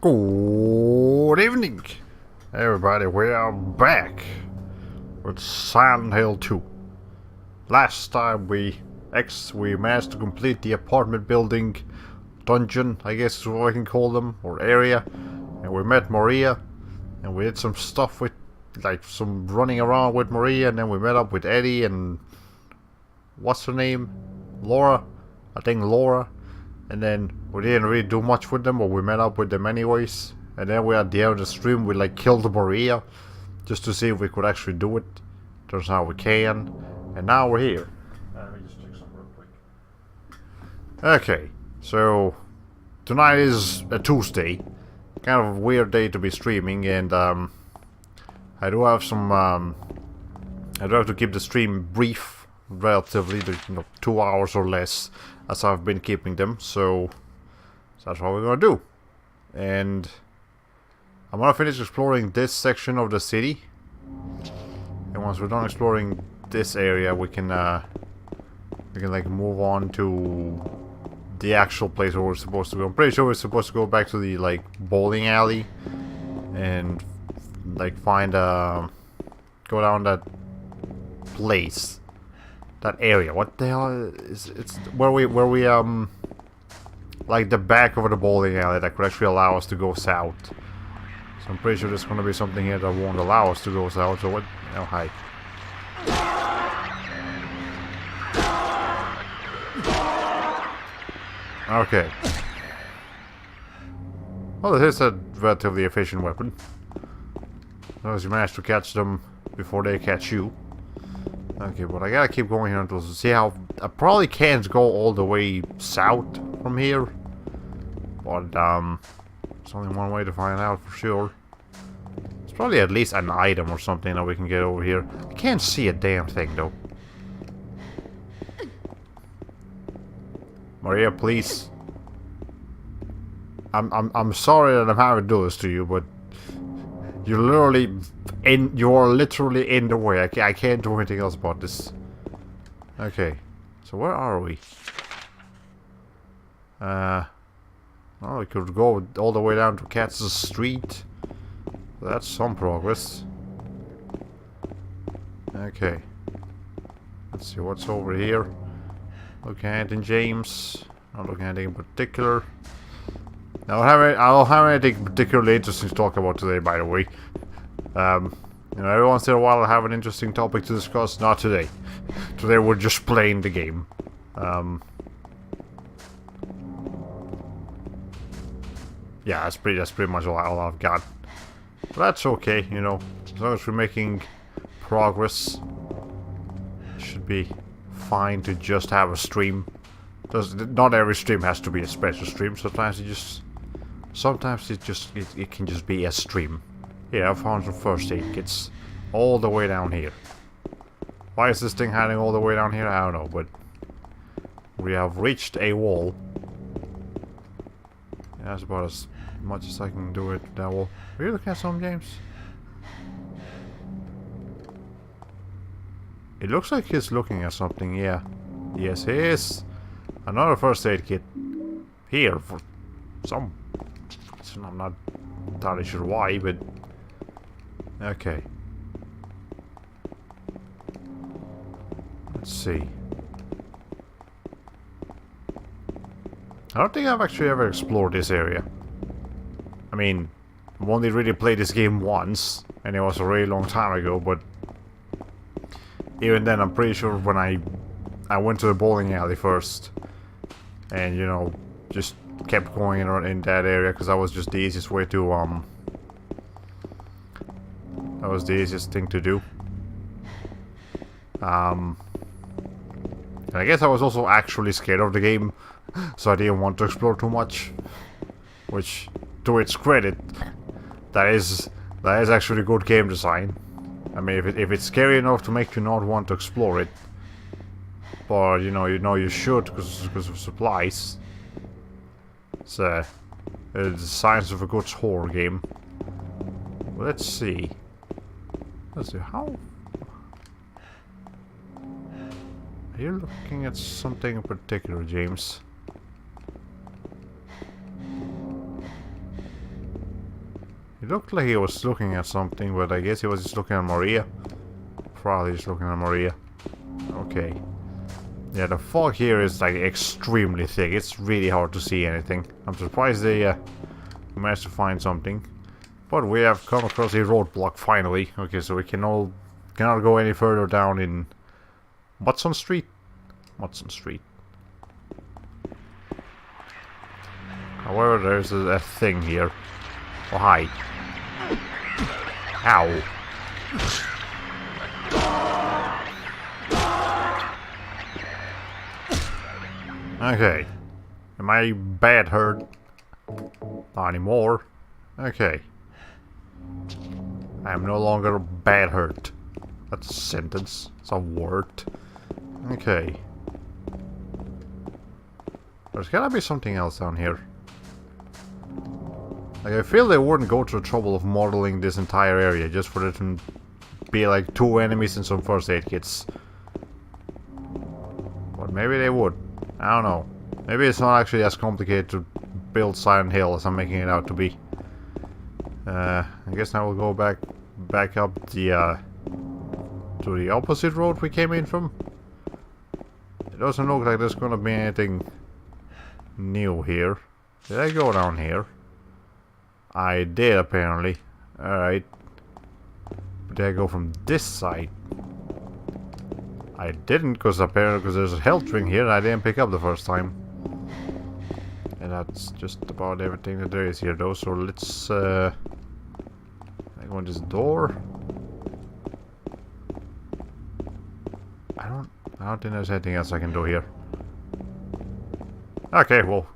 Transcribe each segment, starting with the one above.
Good evening, everybody. We are back with Silent Hill 2. Last time we managed to complete the apartment building dungeon, I guess is what I can call them, or area, and we met Maria, and we did some stuff with, like, some running around with Maria, and then we met up with Eddie and what's her name, Laura, I think Laura. And then we didn't really do much with them, but we met up with them anyways. And then we at the end of the stream, we like killed Maria, just to see if we could actually do it. Turns out we can. And now we're here. Let me just check something real quick. Okay, so tonight is a Tuesday. Kind of a weird day to be streaming, and I do have some I do have to keep the stream brief, relatively, 2 hours or less, as I've been keeping them, so that's what we're gonna do. And I'm gonna finish exploring this section of the city, and once we're done exploring this area, we can like move on to the actual place where we're supposed to go. I'm pretty sure we're supposed to go back to the like bowling alley and like find go down that place. That area. What the hell is it's where we like the back of the bowling alley that could actually allow us to go south. So I'm pretty sure there's gonna be something here that won't allow us to go south. So what? Oh, hi. Okay. Well, this is a relatively efficient weapon. As long as you manage to catch them before they catch you. Okay, but I gotta keep going here until see how I probably can't go all the way south from here. But there's only one way to find out for sure. It's probably at least an item or something that we can get over here. I can't see a damn thing though. Maria, please. I'm sorry that I'm having to do this to you, but you're literally in the way. I can't do anything else about this. Okay, so where are we? Well, we could go all the way down to Katz's Street. That's some progress. Okay. Let's see what's over here. Looking at anything, James. Not looking at anything in particular. I don't have anything particularly interesting to talk about today, by the way. You know, every once in a while I have an interesting topic to discuss. Not today. Today we're just playing the game. Yeah, that's pretty much all I've got. But that's okay, you know. As long as we're making progress, it should be fine to just have a stream. Not every stream has to be a special stream. Sometimes it can just be a stream. Yeah, I found some first aid kits all the way down here. Why is this thing hiding all the way down here? I don't know, but we have reached a wall. Yeah, that's about as much as I can do with that wall. Are you looking at something, James? It looks like he's looking at something, yeah. Yes, he is. Another first aid kit. Here, for some... I'm not entirely sure why, but... Okay. Let's see. I don't think I've actually ever explored this area. I mean, I've only really played this game once, and it was a really long time ago, but... Even then, I'm pretty sure when I went to the bowling alley first, and, you know, just kept going around in that area, because that was just the easiest way to, that was the easiest thing to do. And I guess I was also actually scared of the game, so I didn't want to explore too much. Which, to its credit, that is actually good game design. I mean, if it's scary enough to make you not want to explore it, but you know you should because of supplies. It's the signs of a good horror game. Let's see. How. Are you looking at something in particular, James? He looked like he was looking at something, but I guess he was just looking at Maria. Probably just looking at Maria. Okay. Yeah, the fog here is like extremely thick. It's really hard to see anything. I'm surprised they managed to find something. But we have come across a roadblock finally. Okay, so we cannot go any further down in Watson Street. Watson Street. However, there's a thing here. Oh, hi. Ow. Okay. Am I bad hurt? Not anymore. Okay. I am no longer bad hurt. That's a sentence. It's a word. Okay. There's gotta be something else down here. Like, I feel they wouldn't go to the trouble of modeling this entire area just for there to be like 2 enemies and some first aid kits. But maybe they would. I don't know. Maybe it's not actually as complicated to build Silent Hill as I'm making it out to be. I guess now we'll go back up the to the opposite road we came in from. It doesn't look like there's gonna be anything new here. Did I go down here? I did, apparently. Alright. But did I go from this side? I didn't, because there's a health ring here and I didn't pick up the first time. And that's just about everything that there is here, though. So let's I go in this door. I don't think there's anything else I can do here. Okay, well,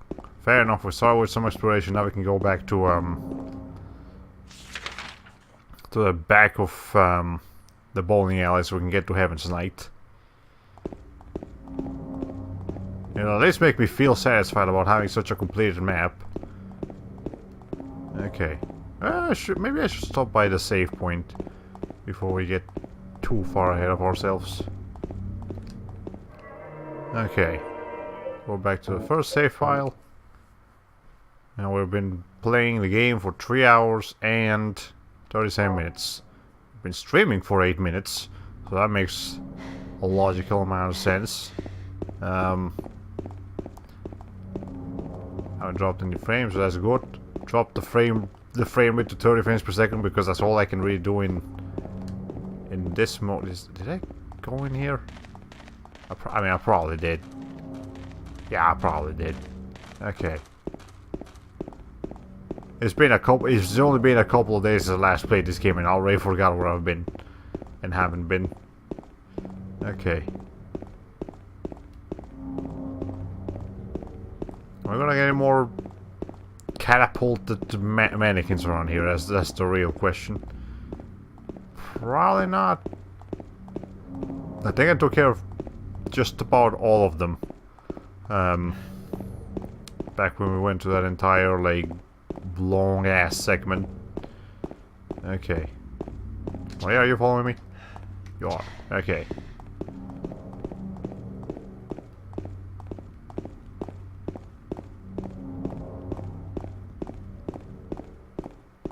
fair enough. We started with some exploration. Now we can go back to the back of the bowling alley so we can get to Heaven's Night. You know, this makes me feel satisfied about having such a completed map. Okay. Maybe I should stop by the save point before we get too far ahead of ourselves. Okay. Go back to the first save file. Now we've been playing the game for 3 hours and 37 minutes. We've been streaming for 8 minutes, so that makes a logical amount of sense. I haven't dropped any frames, so that's good. Drop the frame rate to 30 frames per second because that's all I can really do in this mode. Did I go in here? I mean, I probably did. Yeah, I probably did. Okay. It's only been a couple of days since I last played this game, and I already forgot where I've been and haven't been. Okay. Am I gonna get any more catapulted mannequins around here? That's the real question. Probably not. I think I took care of just about all of them. Back when we went to that entire, like, long ass segment. Okay. Oh yeah, are you following me? You are. Okay.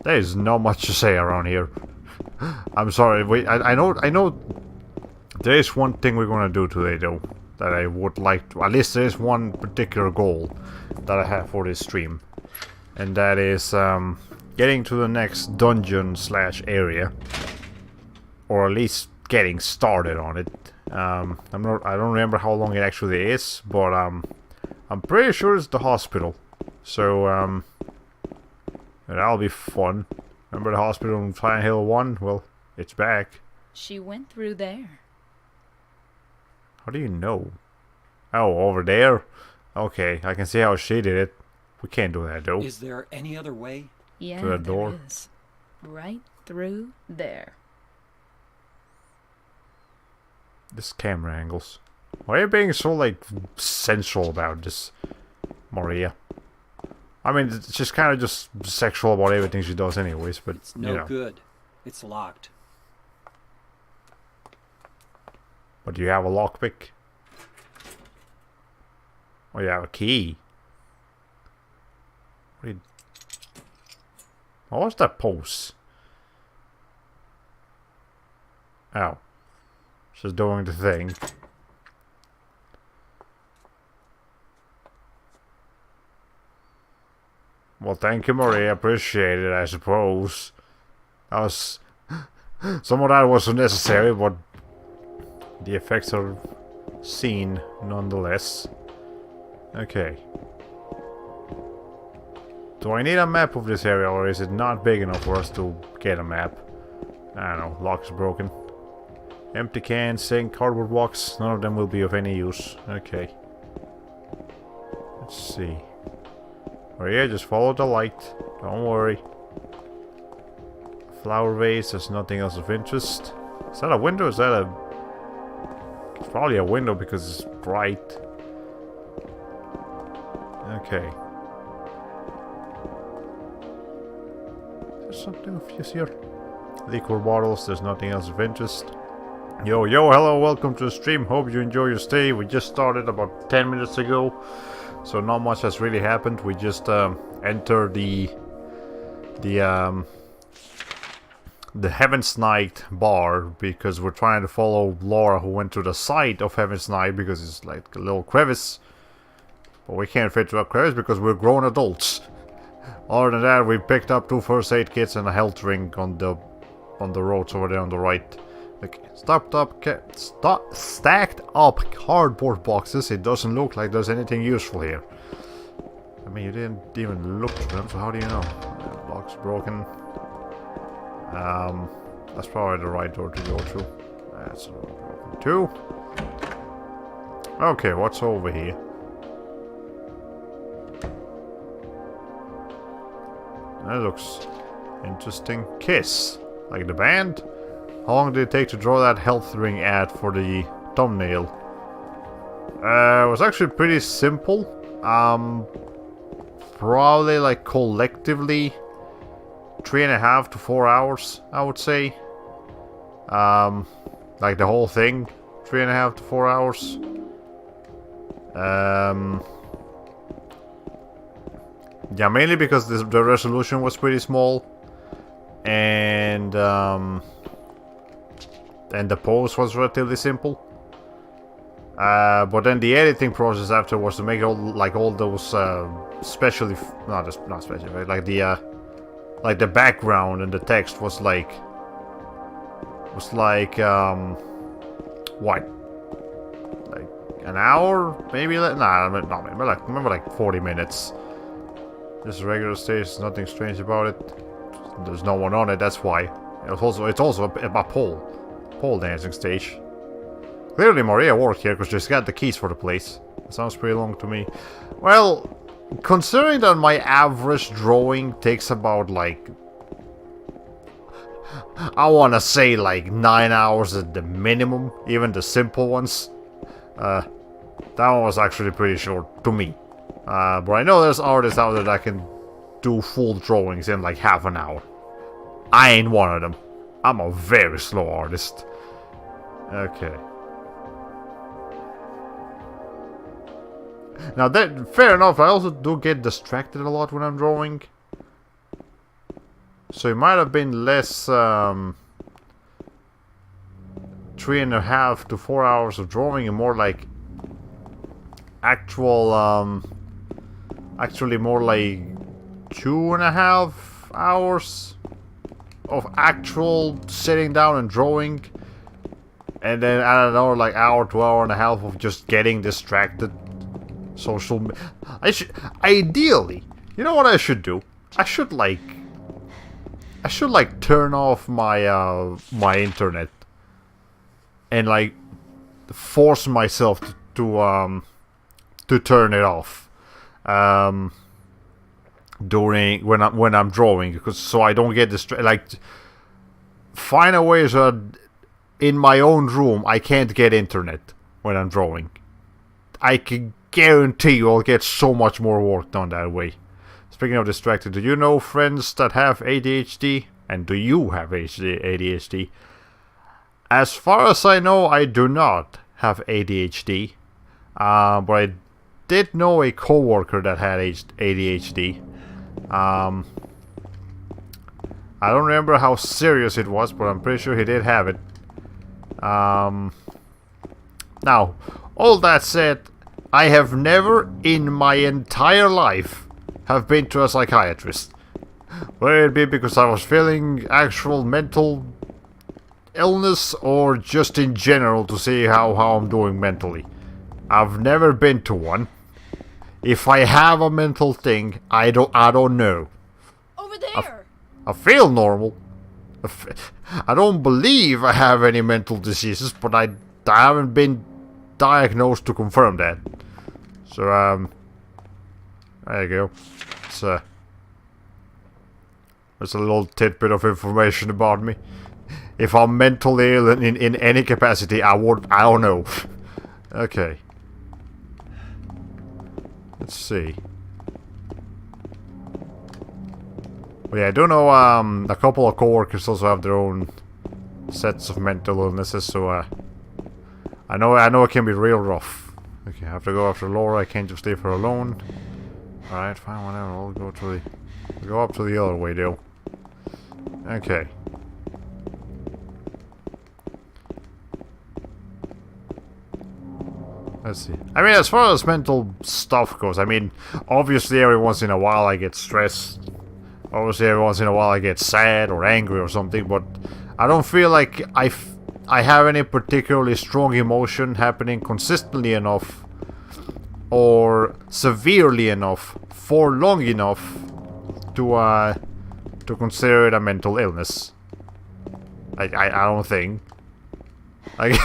There's not much to say around here. I'm sorry. Wait, I know. There is one thing we're gonna do today, though, that I would like to. At least there is one particular goal that I have for this stream, and that is getting to the next dungeon / area, or at least getting started on it. I don't remember how long it actually is, but I'm pretty sure it's the hospital. So that'll be fun. Remember the hospital in Silent Hill 1? Well, it's back. She went through there. How do you know? Oh, over there? Okay, I can see how she did it. We can't do that, though. Is there any other way? Yeah, To the door? there is. Right through there. This camera angles. Why are you being so, like, sensual about this, Maria? I mean, she's kind of just sexual about everything she does anyways, but, It's no you know. good. It's locked. But do you have a lockpick? Oh, you have a key. What was that pose? Oh. She's doing the thing. Well, thank you, Maria. Appreciate it, I suppose. That was... Some of that was unnecessary, but... the effects are seen, nonetheless. Okay. Do I need a map of this area, or is it not big enough for us to get a map? I don't know. Lock's broken. Empty can, sink, cardboard box. None of them will be of any use. Okay. Let's see. Oh yeah, just follow the light. Don't worry. Flower vase, there's nothing else of interest. Is that a window? Is that a... It's probably a window because it's bright. Okay. There's something of use here. Liquor bottles, there's nothing else of interest. Yo, hello, welcome to the stream. Hope you enjoy your stay. We just started about 10 minutes ago. So not much has really happened. We just entered the Heaven's Night bar because we're trying to follow Laura, who went to the site of Heaven's Night because it's like a little crevice. But we can't fit through a crevice because we're grown adults. Other than that, we picked up 2 first aid kits and a health drink on the roads over there on the right. Like, stacked up cardboard boxes. It doesn't look like there's anything useful here. I mean, you didn't even look for them, so how do you know? Box broken. That's probably the right door to go through. That's broken too. Okay, what's over here? That looks interesting. Kiss. Like the band? How long did it take to draw that health ring ad for the thumbnail? It was actually pretty simple. Probably like collectively 3.5 to 4 hours, I would say. Like the whole thing, 3.5 to 4 hours. Yeah, mainly because the resolution was pretty small, and the pose was relatively simple. But then the editing process after was to make all those not special, right? Like the background and the text was like what? Like an hour, maybe? Nah, not maybe like 40 minutes. This regular stage, nothing strange about it. There's no one on it, that's why. It's also a pole dancing stage. Clearly Maria worked here because she's got the keys for the place. That sounds pretty long to me. Well, considering that my average drawing takes about like... I wanna say like 9 hours at the minimum, even the simple ones. That one was actually pretty short to me. But I know there's artists out there that can do full drawings in like half an hour. I ain't one of them. I'm a very slow artist. Okay. Now that, fair enough, I also do get distracted a lot when I'm drawing. So it might have been less 3.5 to 4 hours of drawing and more like actually more like 2.5 hours of actual sitting down and drawing, and then I don't know, like hour to hour and a half of just getting distracted. Ideally, you know what I should do? I should like turn off my my internet and like force myself to turn it off during when I'm drawing, because so I don't get distracted. Like, find a way so that in my own room I can't get internet when I'm drawing. I can guarantee you I'll get so much more work done that way. Speaking of distracted, do you know friends that have ADHD? And do you have ADHD? As far as I know, I do not have ADHD. But I did know a coworker that had ADHD. I don't remember how serious it was, but I'm pretty sure he did have it. Now, all that said, I have never in my entire life have been to a psychiatrist. Whether it be because I was feeling actual mental illness or just in general to see how I'm doing mentally. I've never been to one. If I have a mental thing, I don't know. Over there! I feel normal. I don't believe I have any mental diseases, but I haven't been diagnosed to confirm that. So, there you go. There's a little tidbit of information about me. If I'm mentally ill in any capacity, I don't know. Okay. Let's see. Well, yeah, I do know a couple of coworkers also have their own sets of mental illnesses, so I know it can be real rough. Okay, I have to go after Laura. I can't just leave her alone. All right, fine, whatever. I'll go up to the other way though. Okay. Let's see. I mean, as far as mental stuff goes, I mean, obviously every once in a while I get stressed. Obviously every once in a while I get sad or angry or something, but I don't feel like I have any particularly strong emotion happening consistently enough or severely enough for long enough to consider it a mental illness. I don't think. I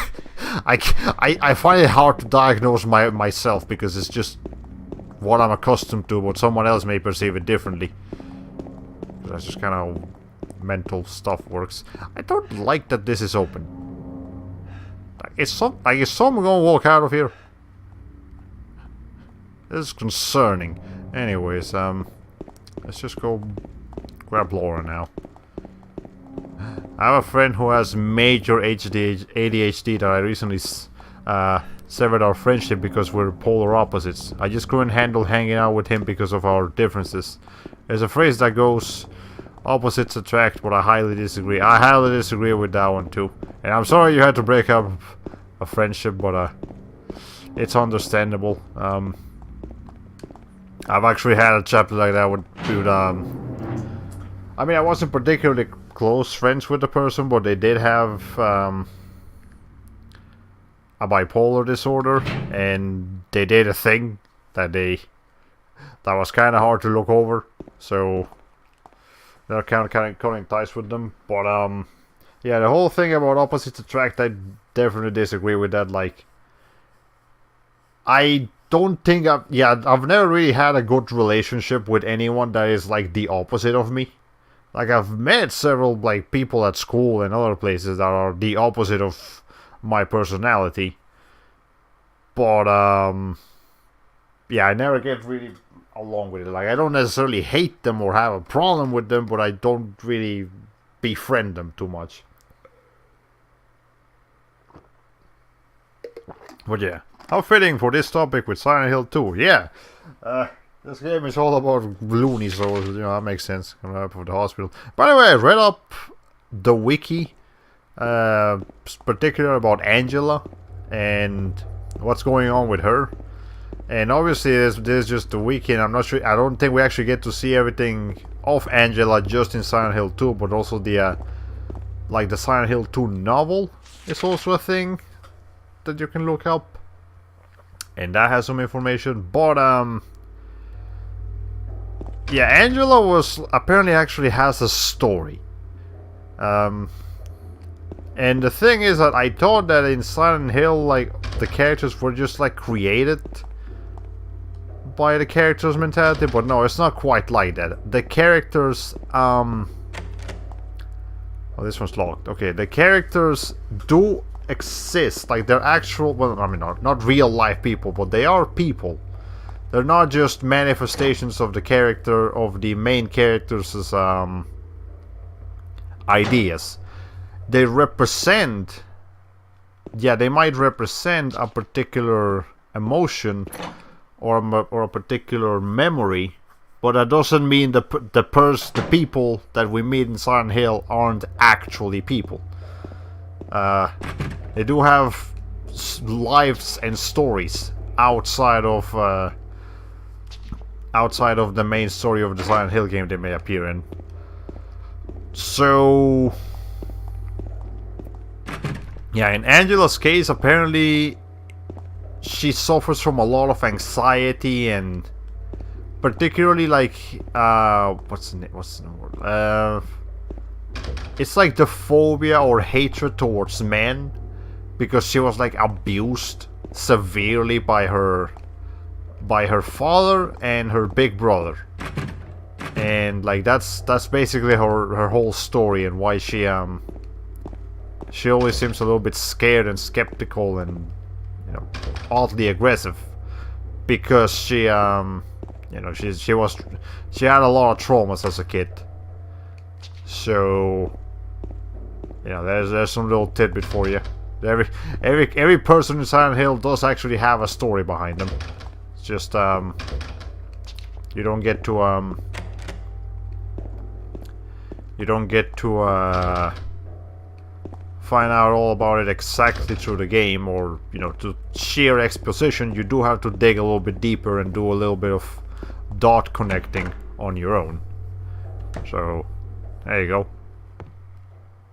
find it hard to diagnose myself because it's just what I'm accustomed to, but someone else may perceive it differently. That's just kind of mental stuff works. I don't like that this is open. Is someone gonna walk out of here? This is concerning. Anyways, let's just go grab Laura now. I have a friend who has major ADHD that I recently severed our friendship because we're polar opposites. I just couldn't handle hanging out with him because of our differences. There's a phrase that goes, opposites attract, but I highly disagree. I highly disagree with that one too. And I'm sorry you had to break up a friendship, but it's understandable. I've actually had a chapter like that with I mean, I wasn't particularly close friends with the person, but they did have a bipolar disorder, and they did a thing that was kind of hard to look over. So they're kind of cutting ties with them. But yeah, the whole thing about opposites attract, I definitely disagree with that. Like, I don't think I've never really had a good relationship with anyone that is like the opposite of me. Like, I've met several like people at school and other places that are the opposite of my personality. But yeah, I never get really along with it. Like, I don't necessarily hate them or have a problem with them, but I don't really befriend them too much. But yeah, how fitting for this topic with Silent Hill 2. Yeah, this game is all about loonies, so you know that makes sense. Coming up from the hospital. By the way, I read up the wiki, particular about Angela and what's going on with her. And obviously, there's just the wiki, and I'm not sure. I don't think we actually get to see everything of Angela just in Silent Hill 2, but also the like the Silent Hill 2 novel is also a thing that you can look up, and that has some information. But yeah, Angela was apparently actually has a story. And the thing is that I thought that in Silent Hill, like, the characters were just like created by the characters' mentality, but no, it's not quite like that. The characters, oh, this one's locked. Okay, the characters do exist, like they're actual, well, I mean, not real life people, but they are people. They're not just manifestations of the character, of the main character's ideas. They represent, yeah, they might represent a particular emotion or a particular memory but that doesn't mean the people that we meet in Silent Hill aren't actually people. They do have lives and stories outside of the main story of the Silent Hill game they may appear in. So yeah, in Angela's case, apparently she suffers from a lot of anxiety, and particularly like what's the word? It's like the phobia or hatred towards men, because she was like abused severely by her father and her big brother, and like that's basically her whole story, and why she always seems a little bit scared and skeptical and, you know, oddly aggressive, because she you know, she had a lot of traumas as a kid. So, you know, there's some little tidbit for you. Every person in Silent Hill does actually have a story behind them. It's just you don't get to find out all about it exactly through the game, or, you know, to sheer exposition. You do have to dig a little bit deeper and do a little bit of dot connecting on your own. So there you go.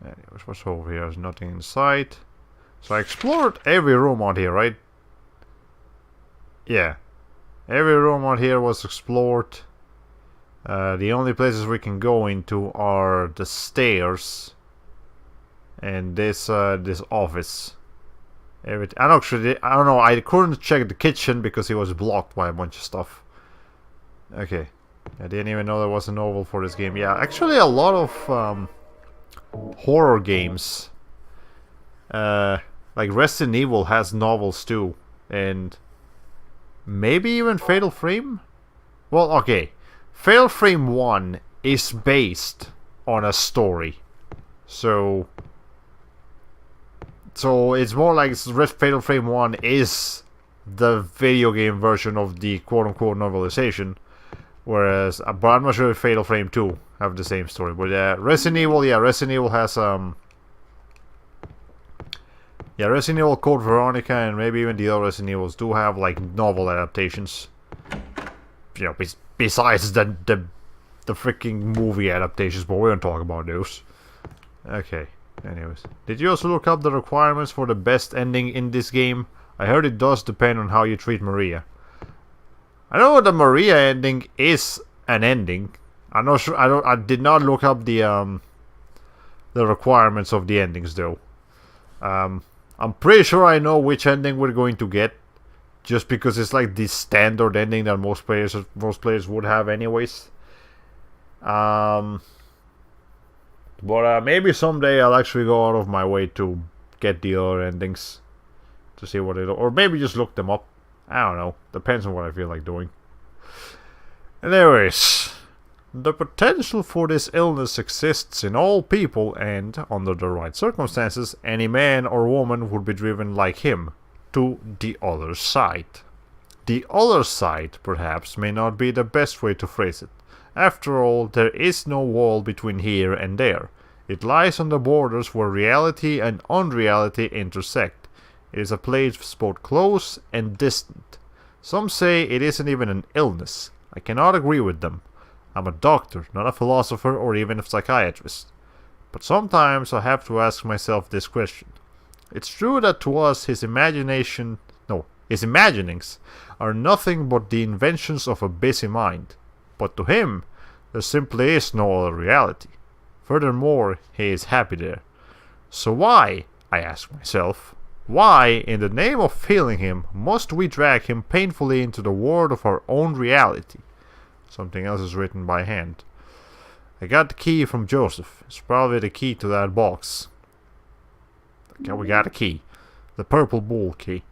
Anyways, what's over here? There's nothing in sight. So I explored every room out here, right? Yeah, every room out here was explored. The only places we can go into are the stairs and this office. I don't know. I couldn't check the kitchen because it was blocked by a bunch of stuff. Okay, I didn't even know there was a novel for this game. Yeah, actually, a lot of horror games, like Resident Evil, has novels too, and maybe even Fatal Frame. Well, okay, Fatal Frame 1 is based on a story, so it's more like Fatal Frame 1 is the video game version of the quote-unquote novelization, whereas, but I'm not sure if Fatal Frame 2 have the same story. But Resident Evil, yeah, Resident Evil has yeah, Resident Evil Code Veronica and maybe even the other Resident Evils do have like novel adaptations. You know, besides the freaking movie adaptations, but we don't talk about those. Okay. Anyways, did you also look up the requirements for the best ending in this game? I heard it does depend on how you treat Maria. I know the Maria ending is an ending. I'm not sure. I did not look up the requirements of the endings though. I'm pretty sure I know which ending we're going to get, just because it's like the standard ending that most players would have anyways. But maybe someday I'll actually go out of my way to get the other endings to see what it, or maybe just look them up. I don't know. Depends on what I feel like doing. Anyways, the potential for this illness exists in all people, and under the right circumstances, any man or woman would be driven like him to the other side. The other side, perhaps, may not be the best way to phrase it. After all, there is no wall between here and there. It lies on the borders where reality and unreality intersect. It is a place both close and distant. Some say it isn't even an illness. I cannot agree with them. I'm a doctor, not a philosopher or even a psychiatrist. But sometimes I have to ask myself this question. It's true that to us his imaginings are nothing but the inventions of a busy mind. But to him, there simply is no other reality. Furthermore, he is happy there. So why, I ask myself, why, in the name of healing him, must we drag him painfully into the world of our own reality? Something else is written by hand. I got the key from Joseph. It's probably the key to that box. Okay, we got a key. The purple bull key.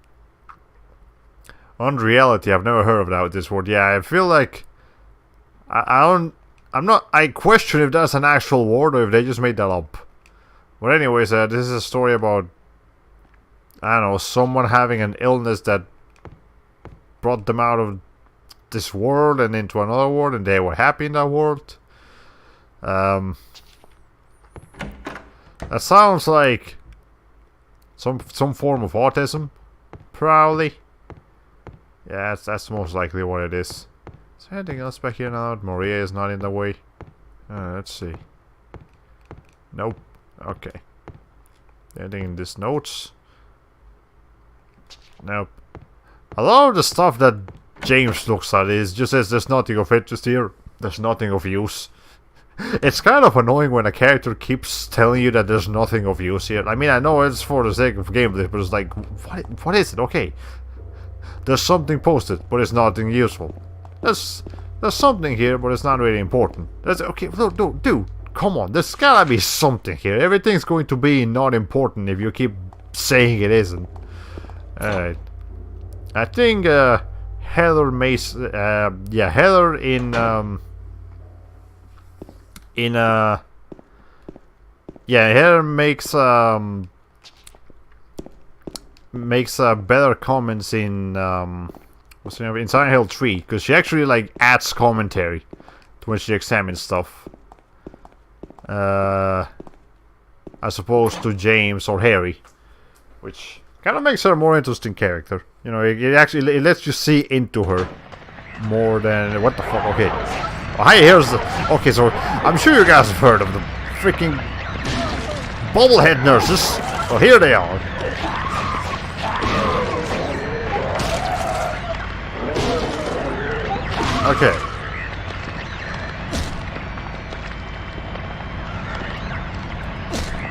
Unreality, I've never heard of this word. Yeah, I feel like I question if that's an actual word or if they just made that up. But anyways, this is a story about, I don't know, someone having an illness that brought them out of this world and into another world, and they were happy in that world. That sounds like some form of autism, probably. Yeah, that's most likely what it is. Is there anything else back here now? Maria is not in the way. Let's see. Nope. Okay. Anything in these notes? Nope. A lot of the stuff that James looks at is just says there's nothing of interest here. There's nothing of use. It's kind of annoying when a character keeps telling you that there's nothing of use here. I mean, I know it's for the sake of gameplay, but it's like, what is it? Okay. There's something posted, but it's nothing useful. There's something here, but it's not really important. That's okay. No, dude, come on. There's gotta be something here. Everything's going to be not important if you keep saying it isn't. Alright. I think Heather makes Heather Heather makes better comments in what's the name, in Silent Hill 3, because she actually like adds commentary to when she examines stuff, as opposed to James or Harry, which kind of makes her a more interesting character. You know, it lets you see into her more than what the fuck. Okay, oh, hi, here's the okay. So I'm sure you guys have heard of the freaking bobblehead nurses. Well, here they are. Okay.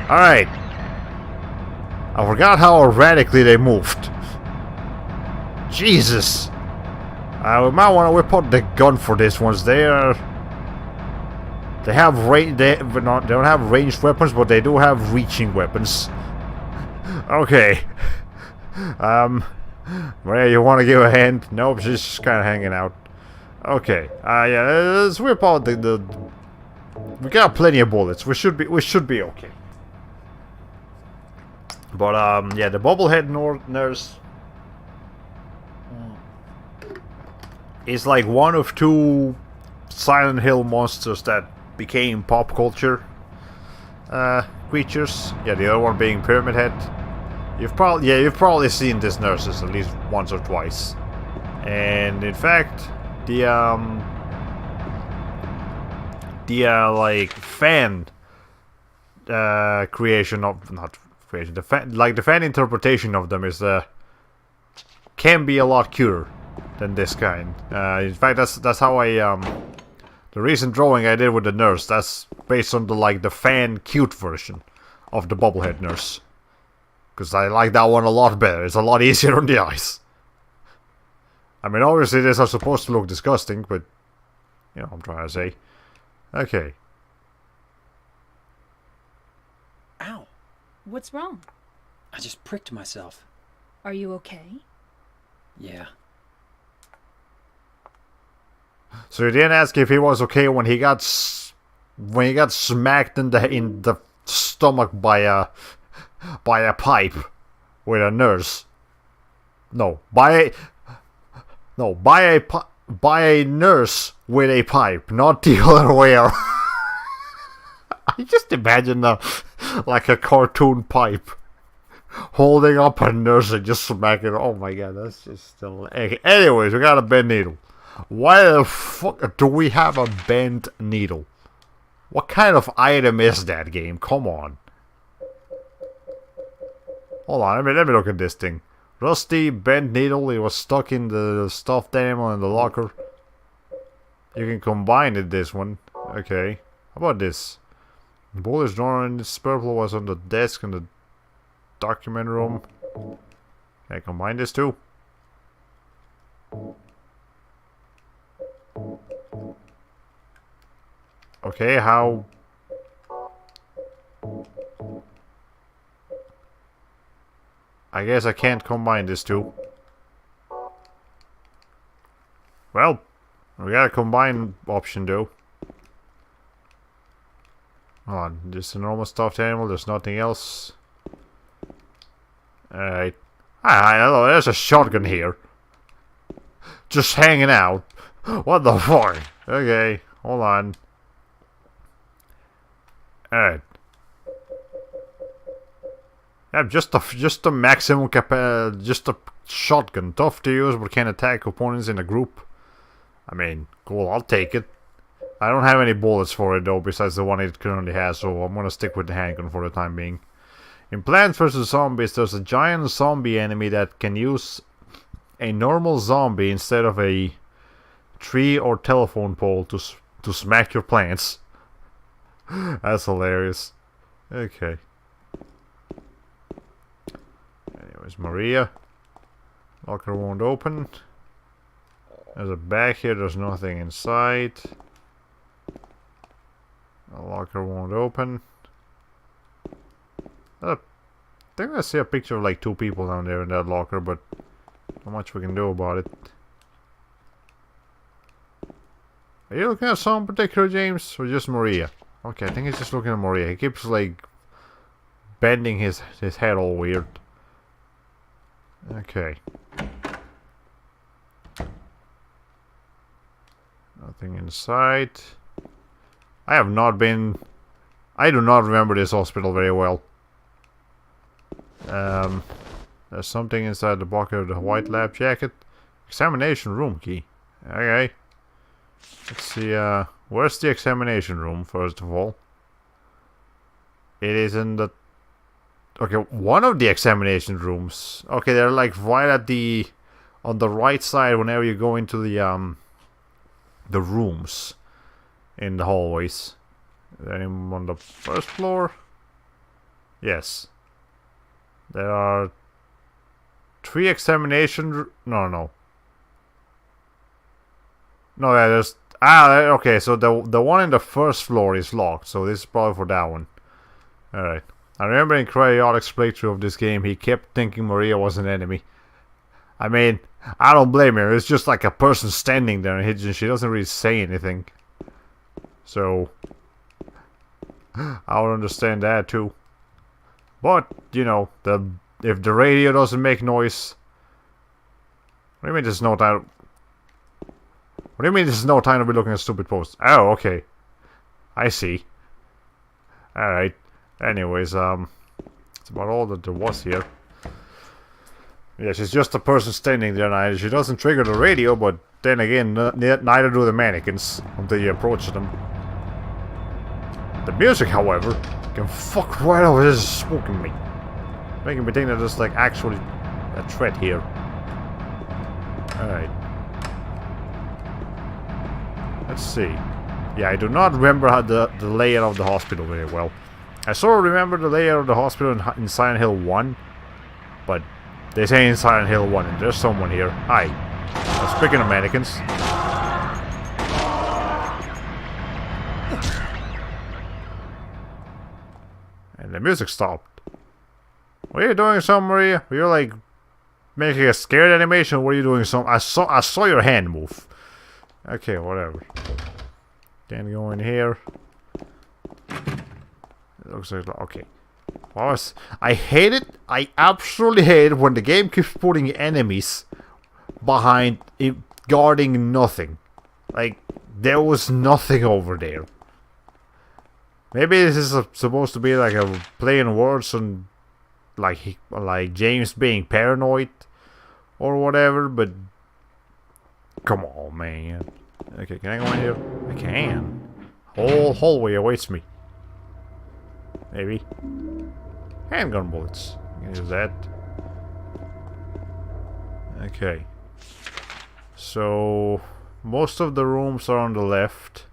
Alright. I forgot how erratically they moved. Jesus. We might want to whip out the gun for this once. They have range. They don't have ranged weapons, but they do have reaching weapons. Okay. Maria, you want to give a hand? Nope, she's just kind of hanging out. Okay. Yeah. Let's whip out the. We got plenty of bullets. We should be okay. But yeah, the bobblehead nurse is like one of two Silent Hill monsters that became pop culture creatures. Yeah, the other one being Pyramid Head. You've probably seen these nurses at least once or twice. And in fact, the like fan creation of the fan interpretation of them is can be a lot cuter than this kind. In fact, that's how I the recent drawing I did with the nurse, that's based on the fan cute version of the bobblehead nurse, because I like that one a lot better. It's a lot easier on the eyes. I mean, obviously these are supposed to look disgusting, but you know what I'm trying to say. Okay. Ow. What's wrong? I just pricked myself. Are you okay? Yeah. So you didn't ask if he was okay when he got smacked in the stomach by a pipe with a nurse. No, by a nurse with a pipe, not the other way around. I just imagine like a cartoon pipe holding up a nurse and just smacking her. Oh my god, that's just still. Anyways, we got a bent needle. Why the fuck do we have a bent needle? What kind of item is that, game? Come on. Hold on, let me look at this thing. Rusty bent needle. It was stuck in the stuffed animal in the locker. You can combine it. This one. Okay. How about this? The bullet's drawn in this purple was on the desk in the document room. Can I combine this too? Okay, how? I guess I can't combine this two. Well, we got a combine option though. Hold on, just a normal stuffed animal, there's nothing else. Alright. Hi, hello, there's a shotgun here. Just hanging out. What the fuck? Okay, hold on. Alright. Yeah, just a maximum just a shotgun. Tough to use, but can attack opponents in a group. I mean, cool, I'll take it. I don't have any bullets for it though, besides the one it currently has, so I'm gonna stick with the handgun for the time being. In Plants vs. Zombies, there's a giant zombie enemy that can use a normal zombie instead of a tree or telephone pole to smack your plants. That's hilarious. Okay. Anyways, Maria. Locker won't open. There's a bag here, there's nothing inside. The locker won't open. I think I see a picture of like 2 people down there in that locker, but not much we can do about it. Are you looking at someone particular, James? Or just Maria? Okay, I think he's just looking at Maria. He keeps like bending his head all weird. Okay. Nothing inside. I do not remember this hospital very well. There's something inside the pocket of the white lab jacket. Examination room key. Okay. Let's see, where's the examination room, first of all? It is in the... Okay, one of the examination rooms. Okay, they're like right at the... on the right side whenever you go into the rooms in the hallways. Is there anyone on the first floor? Yes. There are 3 examination... No, yeah, there's... okay, so the one in the first floor is locked, so this is probably for that one. Alright. I remember in Cryotic's playthrough of this game, he kept thinking Maria was an enemy. I mean, I don't blame her, it's just like a person standing there and she doesn't really say anything. So... I would understand that too. But, you know, if the radio doesn't make noise... What do you mean there's no time... What do you mean there's no time to be looking at stupid posts? Oh, okay. I see. Alright. Anyways, that's about all that there was here. Yeah, she's just a person standing there and she doesn't trigger the radio, but then again, neither do the mannequins until you approach them. The music, however, can fuck right over this smoking me. Making me think that there's like actually a threat here. Alright. Let's see. Yeah, I do not remember how the layout of the hospital very well. I sort of remember the layout of the hospital in Silent Hill 1, but they say in Silent Hill 1 and there's someone here. Hi. Speaking of mannequins. And the music stopped. What are you doing, Maria? Were you like making a scared animation? What are you doing? I saw your hand move. Okay, whatever. Can't go in here. It looks like okay. I hate it. I absolutely hate it when the game keeps putting enemies behind it, guarding nothing. Like there was nothing over there. Maybe this is supposed to be like a play on words and like James being paranoid or whatever, but come on, man. Okay, can I go in here? I can. Whole hallway awaits me. Maybe. Handgun bullets. I can use that. Okay. So most of the rooms are on the left.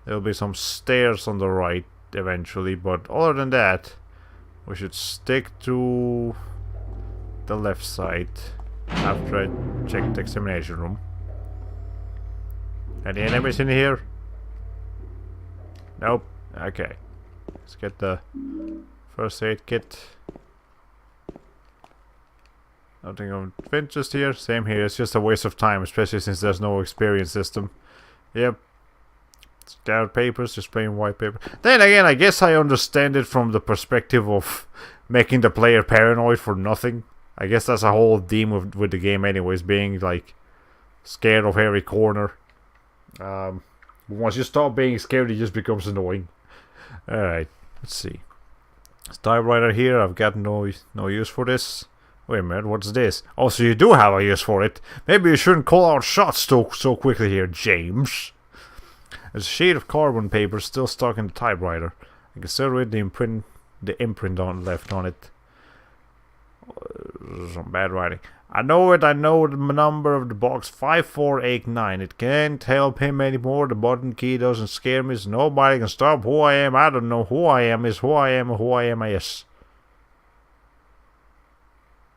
There'll be some stairs on the right eventually, but other than that, we should stick to the left side after I check the examination room. Any enemies in here? Nope. Okay. Let's get the first aid kit. Nothing of interest here. Same here. It's just a waste of time, especially since there's no experience system. Yep. Scattered papers, just plain white paper. Then again, I guess I understand it from the perspective of making the player paranoid for nothing. I guess that's a whole theme with the game anyways, being like scared of every corner Once you stop being scared, it just becomes annoying. Alright, let's see. This typewriter here, I've got no use for this. Wait a minute, what's this? Oh, so you do have a use for it. Maybe you shouldn't call out shots so quickly here, James. There's a sheet of carbon paper still stuck in the typewriter. I can still read the imprint left on it. Some bad writing. I know the number of the box 5489. It can't help him anymore. The button key doesn't scare me. So nobody can stop who I am. I don't know who I am is who I am, who I am is.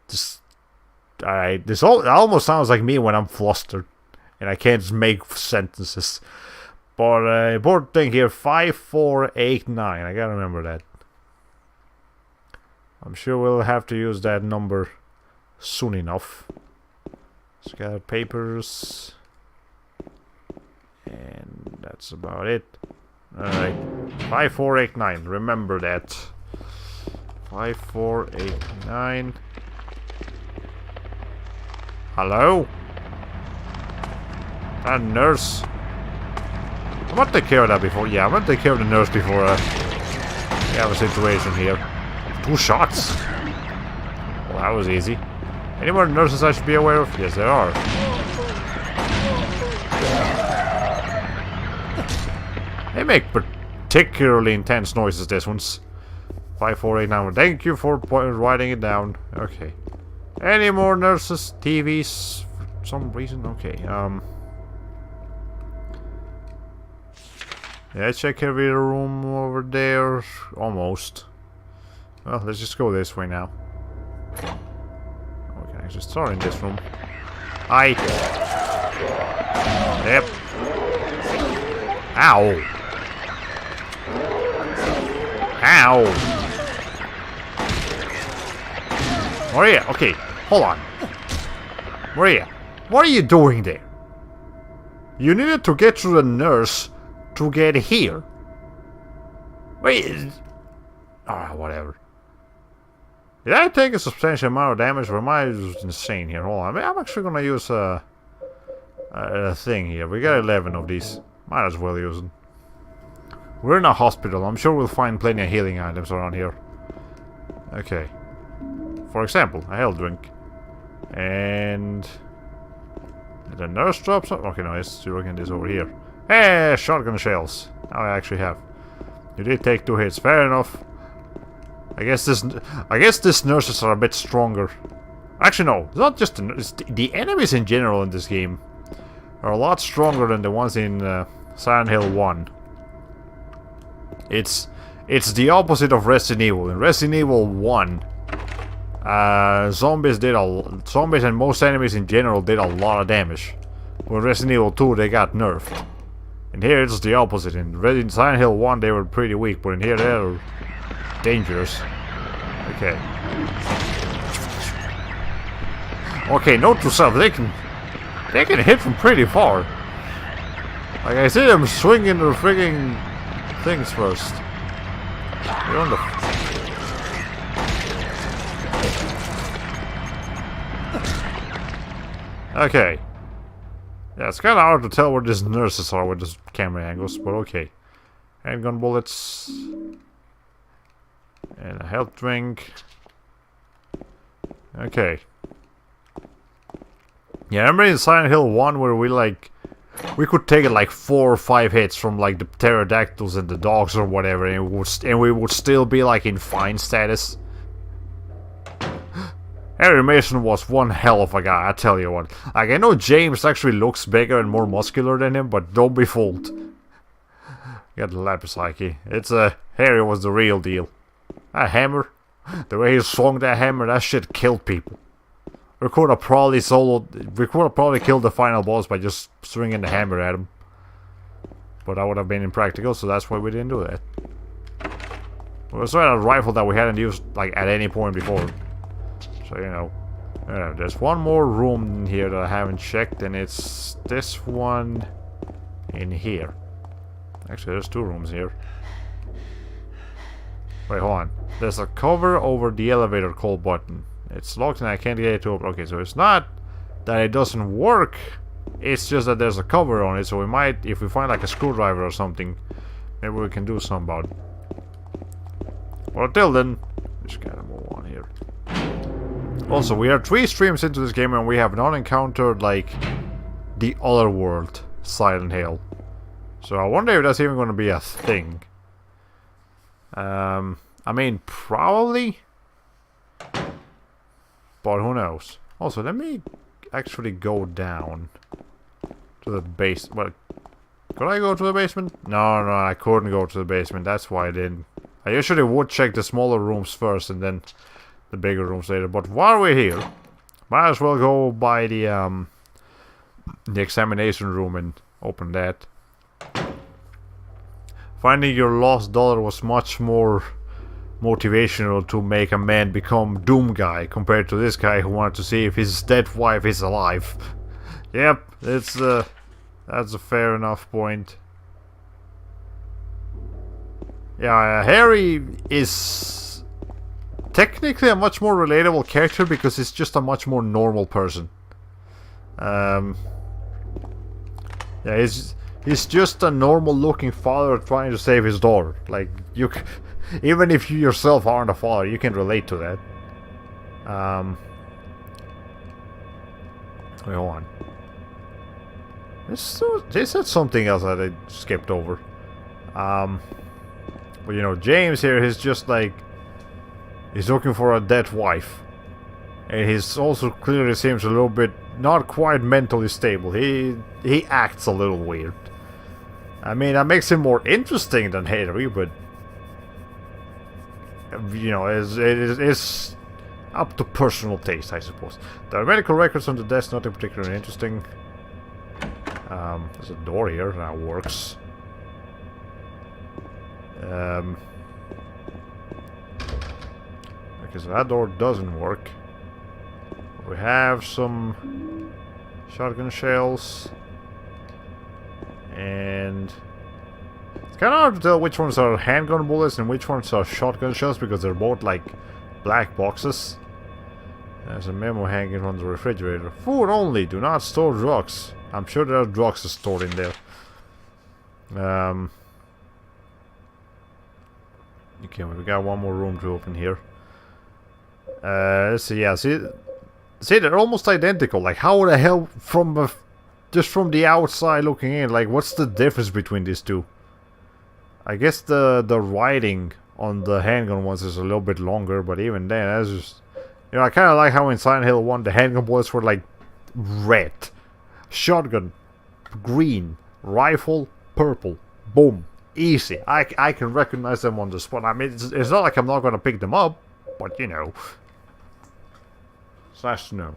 This almost sounds like me when I'm flustered and I can't just make sentences. But important thing here, 5489. I gotta remember that. I'm sure we'll have to use that number soon enough. So got papers. And that's about it. Alright. 5489. Remember that. 5489. Hello? That nurse. I'm gonna take care of that before. Yeah, I'm gonna take care of the nurse before we have a situation here. 2 shots. Well, that was easy. Any more nurses I should be aware of? Yes, there are. They make particularly intense noises, this one's. 5489. Thank you for writing it down. Okay. Any more nurses? TVs? For some reason? Okay, yeah, check every room over there. Almost. Well, let's just go this way now. Okay, I just start in this room. Hi. Yep. Ow. Ow. Maria, okay, hold on. Maria, what are you doing there? You needed to get to the nurse to get here. Wait. Ah, whatever. Did I take a substantial amount of damage, or am I just insane here? Hold on. I'm actually gonna use a thing here. We got 11 of these. Might as well use them. We're in a hospital. I'm sure we'll find plenty of healing items around here. Okay. For example, a health drink. And the nurse drops up. Okay, no, it's looking this over here. Hey, shotgun shells. Now I actually have. You did take 2 hits. Fair enough. I guess these nurses are a bit stronger. Actually, no. It's not just the enemies in general in this game are a lot stronger than the ones in Silent Hill 1. It's the opposite of Resident Evil. In Resident Evil 1, zombies and most enemies in general did a lot of damage. When Resident Evil 2, they got nerfed. And here it's the opposite. In Silent Hill 1, they were pretty weak, but in here they're dangerous. Okay. Okay, note to self, they can hit from pretty far. Like, I see them swinging their frigging things first. They're on the... Okay. Yeah, it's kinda hard to tell where these nurses are with this camera angles, but okay. Handgun bullets. And a health drink. Okay. Yeah, I remember in Silent Hill 1 where we could take it like 4 or 5 hits from like the pterodactyls and the dogs or whatever, and we would still be like in fine status. Harry Mason was one hell of a guy, I tell you what. Like, I know James actually looks bigger and more muscular than him, but don't be fooled. Got the lapis psyche. Harry was the real deal. That hammer, the way he swung that hammer, that shit killed people. We could have probably killed the final boss by just swinging the hammer at him. But that would have been impractical, so that's why we didn't do that. We also had a rifle that we hadn't used like at any point before. So, you know. There's one more room in here that I haven't checked, and it's this one in here. Actually, there's 2 rooms here. Wait, hold on. There's a cover over the elevator call button. It's locked and I can't get it to open. Okay, so it's not that it doesn't work. It's just that there's a cover on it, so we might, if we find like a screwdriver or something, maybe we can do something about it. But until then, just gotta move on here. Also, we are 3 streams into this game and we have not encountered like the other world, Silent Hill. So I wonder if that's even going to be a thing. I mean, probably. But who knows? Also, let me actually go down to the base. Well, could I go to the basement? No, no, I couldn't go to the basement. That's why I didn't. I usually would check the smaller rooms first and then the bigger rooms later. But while we're here, might as well go by the examination room and open that. Finding your lost dollar was much more motivational to make a man become Doom Guy compared to this guy who wanted to see if his dead wife is alive. Yep, it's that's a fair enough point. Yeah, Harry is technically a much more relatable character because he's just a much more normal person. Yeah, he's just a normal looking father trying to save his daughter. Like, even if you yourself aren't a father, you can relate to that. Wait, hold on. They said something else that I skipped over. But you know, James here, he's just like, he's looking for a dead wife. And he's also clearly seems a little bit not quite mentally stable. He acts a little weird. I mean, that makes him more interesting than Harry, but you know, it's up to personal taste, I suppose. There are medical records on the desk, nothing particularly interesting. There's a door here that works. Okay, so that door doesn't work. We have some shotgun shells. And it's kind of hard to tell which ones are handgun bullets and which ones are shotgun shells because they're both like black boxes. There's a memo hanging on the refrigerator. Food only, do not store drugs. I'm sure there are drugs stored in there. Okay, we got one more room to open here. Let's see, yeah, see, they're almost identical. Like, how the hell just from the outside looking in, like, what's the difference between these two? I guess the writing on the handgun ones is a little bit longer, but even then, that's just... You know, I kind of like how in Silent Hill 1, the handgun bullets were, like, red. Shotgun, green. Rifle, purple. Boom. Easy. I can recognize them on the spot. I mean, it's not like I'm not going to pick them up, but, you know. It's nice to know.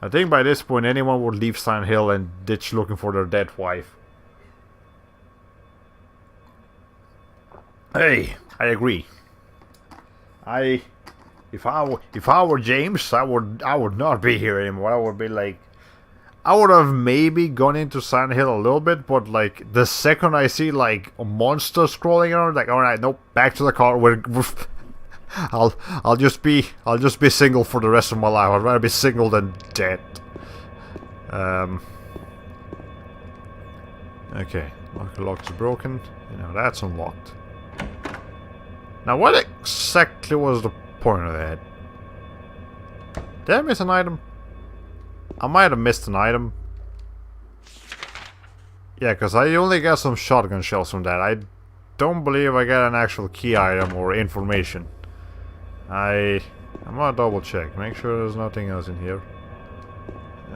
I think by this point anyone would leave Silent Hill and ditch looking for their dead wife. Hey, I agree. If I were James, I would not be here anymore. I would be like, I would have maybe gone into Silent Hill a little bit, but like the second I see like a monster scrolling around, like, all right, nope, back to the car. I'll just be single for the rest of my life. I'd rather be single than dead. Okay, lock is broken. You know, that's unlocked. Now, what exactly was the point of that? Did I miss an item? I might have missed an item. Yeah, because I only got some shotgun shells from that. I don't believe I got an actual key item or information. I'm gonna double check. Make sure there's nothing else in here.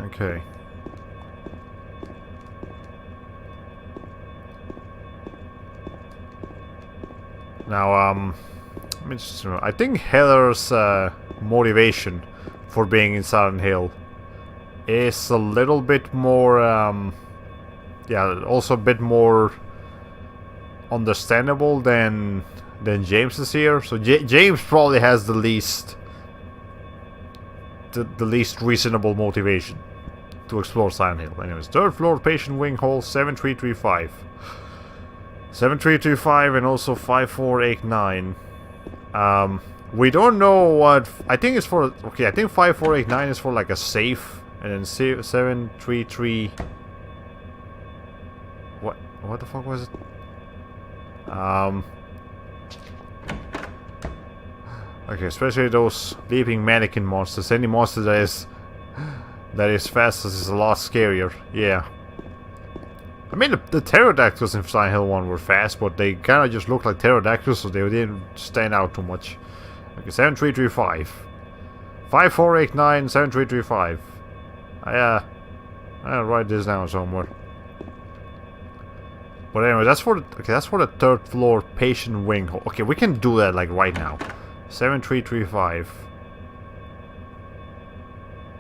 Okay. Now, I think Heather's motivation for being in Silent Hill is a little bit more, yeah, also a bit more understandable than James is here. So James probably has the least reasonable motivation to explore Silent Hill. Anyways, 3rd floor, patient wing hall, 7335. 7325 and also 5489. We don't know what... I think it's for... Okay, I think 5489 is for like a safe. And then 733... what the fuck was it? Okay, especially those leaping mannequin monsters. Any monster that is fast is a lot scarier. Yeah. I mean, the pterodactyls in Silent Hill 1 were fast, but they kind of just looked like pterodactyls, so they didn't stand out too much. Okay, 7335. 5489 7335. I'll write this down somewhere. But anyway, that's for the third floor patient wing. Okay, we can do that like right now. 7335.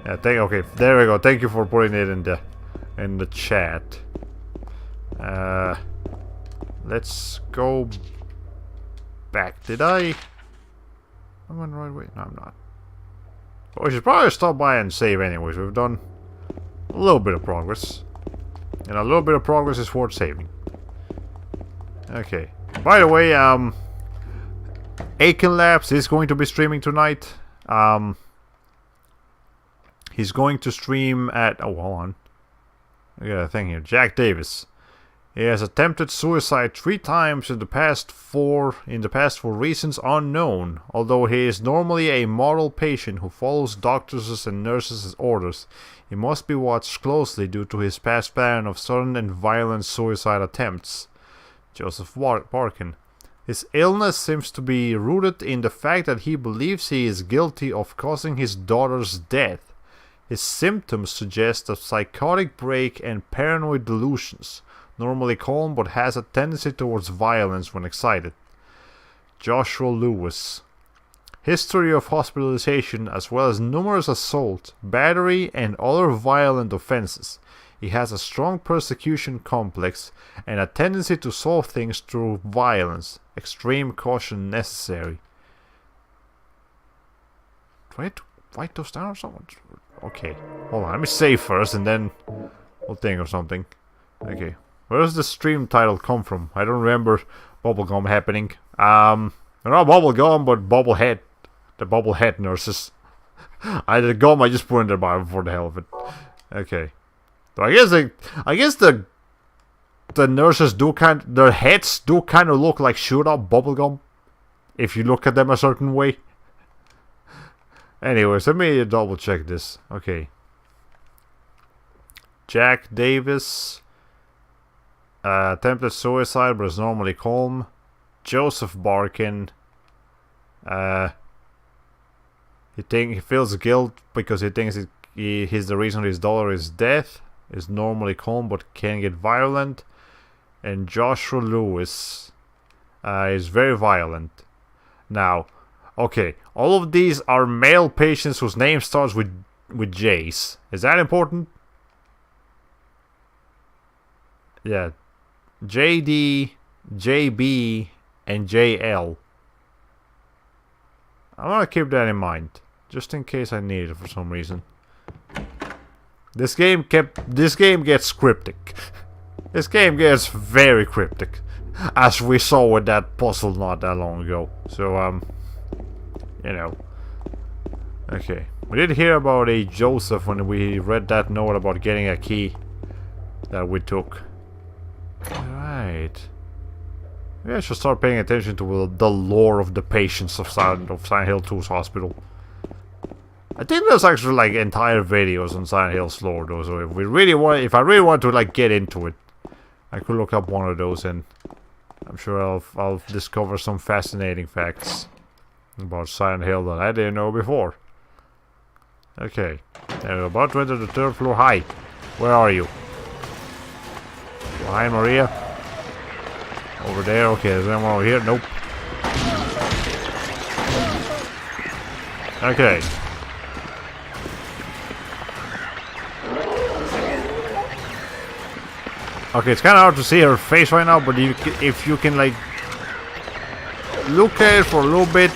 Yeah, okay, there we go. Thank you for putting it in the chat. Let's go back. I'm on the right way. No, I'm not. Well, we should probably stop by and save anyways. We've done a little bit of progress. And a little bit of progress is worth saving. Okay. By the way, Aiken Labs is going to be streaming tonight. He's going to stream at... Oh, hold on. I got a thing here. Jack Davis. He has attempted suicide 3 times in the past for reasons unknown. Although he is normally a model patient who follows doctors' and nurses' orders, he must be watched closely due to his past pattern of sudden and violent suicide attempts. Joseph Barkin. His illness seems to be rooted in the fact that he believes he is guilty of causing his daughter's death. His symptoms suggest a psychotic break and paranoid delusions. Normally calm, but has a tendency towards violence when excited. Joshua Lewis. History of hospitalization as well as numerous assault, battery and other violent offenses. He has a strong persecution complex and a tendency to solve things through violence. Extreme caution necessary. Do I have to write those down or something? Okay, hold on. Let me save first and then we'll think of something. Okay. Where does the stream title come from? I don't remember bubblegum happening. Not bubblegum, but bubblehead. The bubblehead nurses. The gum I just put in their Bible for the hell of it. Okay. So I guess the nurses do their heads do kind of look like shoot up bubblegum. If you look at them a certain way. Anyways, let me double check this. Okay. Jack Davis. Attempted suicide but is normally calm. Joseph Barkin. He feels guilt because he thinks he's the reason his daughter is dead. Is normally calm but can get violent. And Joshua Lewis is very violent. Now, okay, all of these are male patients whose name starts with J's. Is that important? Yeah. JD, JB, and JL. I want to keep that in mind, just in case I need it for some reason. This game gets cryptic. This game gets very cryptic, as we saw with that puzzle not that long ago. So, you know. Okay, we did hear about a Joseph when we read that note about getting a key that we took. Alright. Maybe I should start paying attention to the lore of the patients of Silent Hill 2's hospital. I think there's actually like entire videos on Silent Hill's lore though, so if I really want to like get into it, I could look up one of those and I'm sure I'll discover some fascinating facts about Silent Hill that I didn't know before. Okay. And we're about to enter the 3rd floor. Hi. Where are you? Hi, Maria. Over there. Okay, is there anyone over here? Nope. Okay. Okay, it's kind of hard to see her face right now, but if you can, like, look at it for a little bit,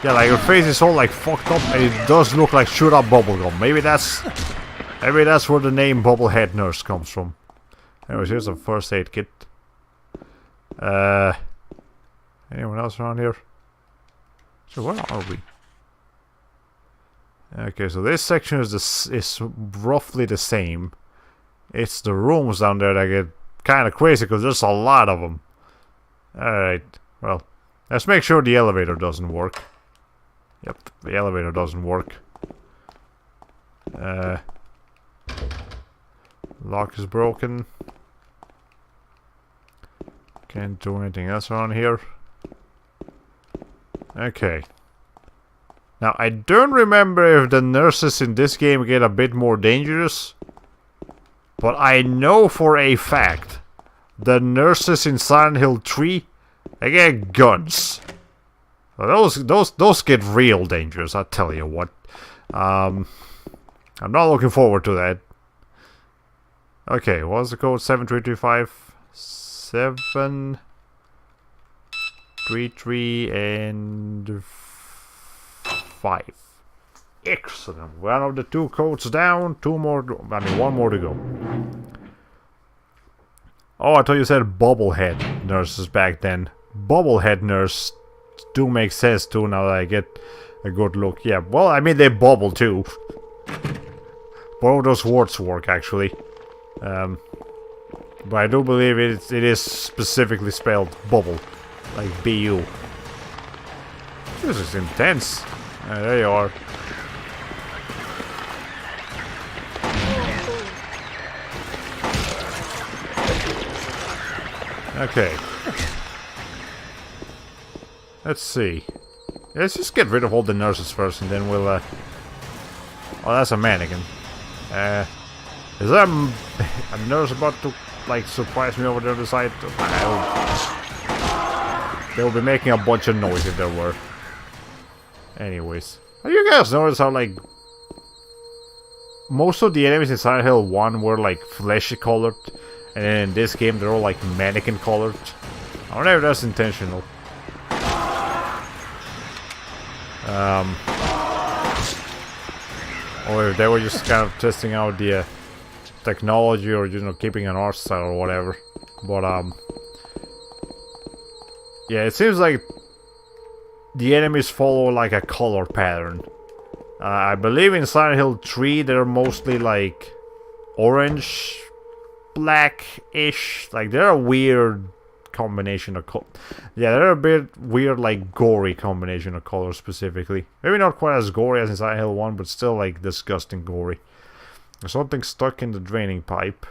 yeah, like, her face is all, like, fucked up, and it does look like shoot up bubblegum. Maybe that's where the name Bubblehead Nurse comes from. Anyways, here's a first aid kit. Anyone else around here? So where are we? Okay, so this section is roughly the same. It's the rooms down there that get kind of crazy because there's a lot of them. Alright, well, let's make sure the elevator doesn't work. Yep, the elevator doesn't work. Lock is broken. Can't do anything else around here. Okay. Now, I don't remember if the nurses in this game get a bit more dangerous. But I know for a fact the nurses in Silent Hill 3, they get guns. So those get real dangerous, I tell you what. I'm not looking forward to that. Okay, what's the code? 7335 733 and 5. Excellent. One of the 2 codes down, 2 more. One more to go. Oh, I thought you said bobblehead nurses back then. Bobblehead nurse do make sense too now that I get a good look. Yeah, well, I mean they bobble too. Both of those words work actually. But I do believe it is specifically spelled bubble, like B-U. This is intense. There you are. Okay. Let's see. Let's just get rid of all the nurses first and then we'll, Oh, that's a mannequin. Is there a nurse about to, like, surprise me over the other side? They'll be making a bunch of noise if there were. Anyways. Have you guys noticed how, like, most of the enemies in Silent Hill 1 were, like, fleshy colored? And then in this game, they're all, like, mannequin colored? I wonder if that's intentional. Or if they were just kind of testing out the technology or, you know, keeping an art style or whatever. But, yeah, it seems like the enemies follow, like, a color pattern. I believe in Silent Hill 3, they're mostly, like, orange, black-ish. Like, they're a weird combination of color. Yeah, they're a bit weird, like, gory combination of colors specifically. Maybe not quite as gory as in Silent Hill 1, but still, like, disgusting gory. There's something stuck in the draining pipe.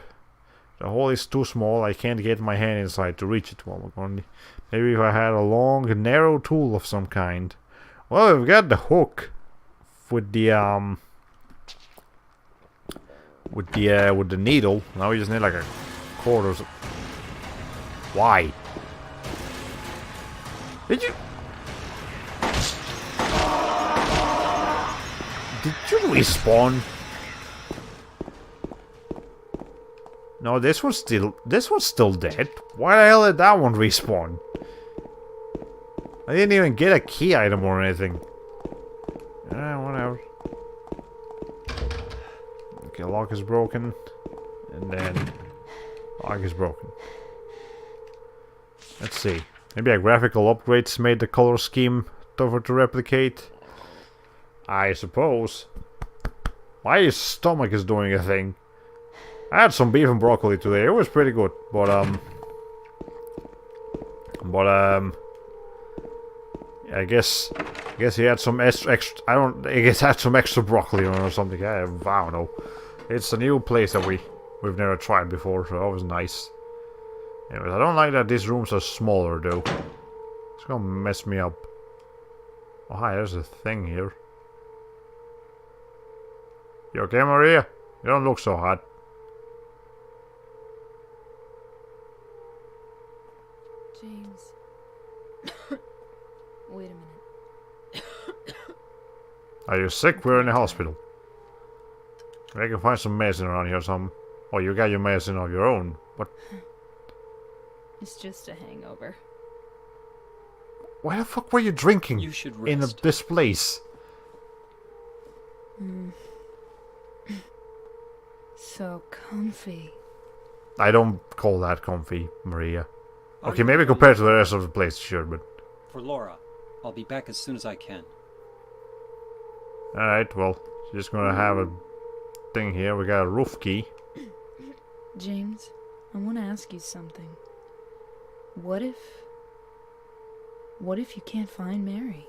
The hole is too small, I can't get my hand inside to reach it. Well, maybe if I had a long, narrow tool of some kind. Well, we've got the hook with the with the needle. Now we just need like a cord or something. Why? Did you respawn? No, this one's still dead. Why the hell did that one respawn? I didn't even get a key item or anything. Whatever. Okay, lock is broken. And then lock is broken. Let's see. Maybe a graphical upgrades made the color scheme tougher to replicate. I suppose. My stomach is doing a thing. I had some beef and broccoli today. It was pretty good, but I guess he had some extra. I guess had some extra broccoli or something. I don't know. It's a new place that we've never tried before, so that was nice. Anyways, I don't like that these rooms are smaller though. It's gonna mess me up. Oh hi, there's a thing here. You okay, Maria? You don't look so hot. James. Wait a minute. Are you sick? We're in the hospital. I can find some medicine around here or something. Oh, you got your medicine of your own. What? It's just a hangover. Why the fuck were you drinking You should in rest. this place? So comfy. I don't call that comfy, Maria. Are Okay, you maybe really compared to the rest of the place, sure, but... For Laura. I'll be back as soon as I can. Alright, well, just gonna have a thing here. We got a roof key. James, I want to ask you something. What if you can't find Mary?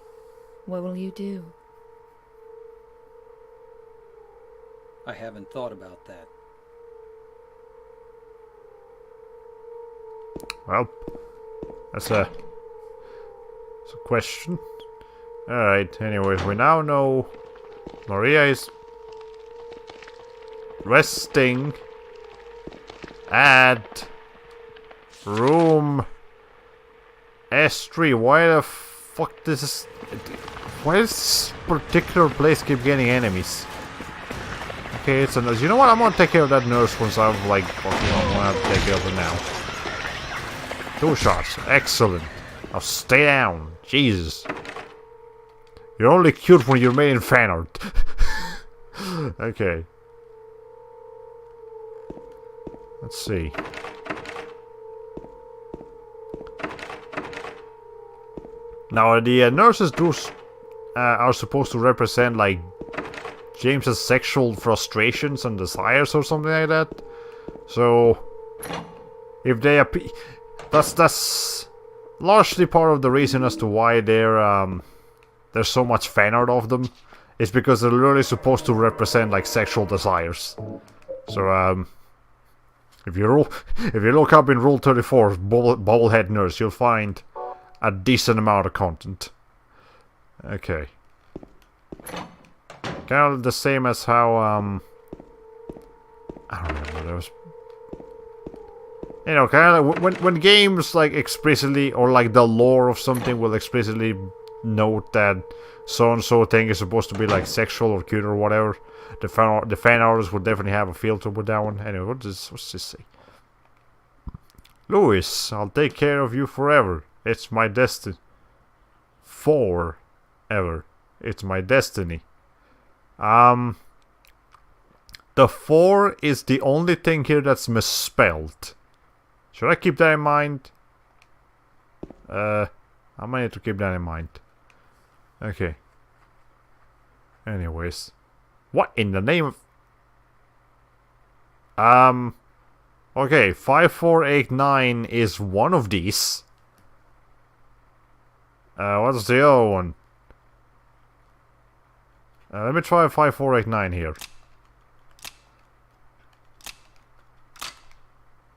What will you do? I haven't thought about that. Well, that's a question. Alright, anyways, we now know Maria is resting at room S3. Why the fuck this? Why does this particular place keep getting enemies? Okay, it's a nurse. You know what? I'm gonna take care of that nurse once I've like. Okay, I'm gonna take care of it now. 2 shots. Excellent. Now stay down. Jesus. You're only cute when you're made in fan art. Okay. Let's see. Now the nurses are supposed to represent like James's sexual frustrations and desires or something like that. So if they appear, that's largely part of the reason as to why there's so much fan art of them. It's because they're literally supposed to represent like sexual desires. So if you look up in Rule 34 Bobblehead Nurse, you'll find a decent amount of content. Okay. Kind of the same as how I don't remember, there was, you know, kind of when games like explicitly, or like the lore of something will explicitly note that so and so thing is supposed to be like sexual or cute or whatever, the fan artists would definitely have a filter with that one. Anyway, what's this say? Louis, I'll take care of you forever. It's my destiny. Forever. It's my destiny. The 4 is the only thing here that's misspelled. Should I keep that in mind? I might need to keep that in mind. Okay. Anyways. What in the name of... Okay, 5489 is one of these. What's the other one? Let me try 5489 here.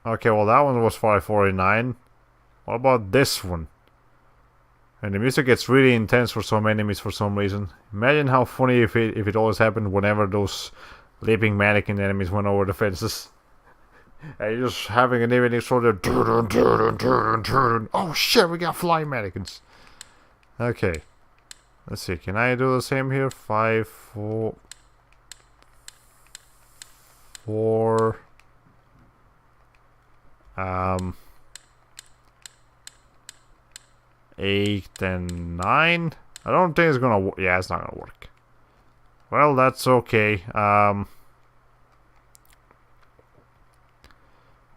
Okay, well that one was 5489. What about this one? And the music gets really intense for some enemies for some reason. Imagine how funny if it always happened whenever those leaping mannequin enemies went over the fences. And you're just having an evening sort of... Oh shit, we got flying mannequins. Okay. Let's see, can I do the same here? 5, 4... 4... 8 and 9. I don't think it's gonna work. Yeah, it's not gonna work. Well, that's okay.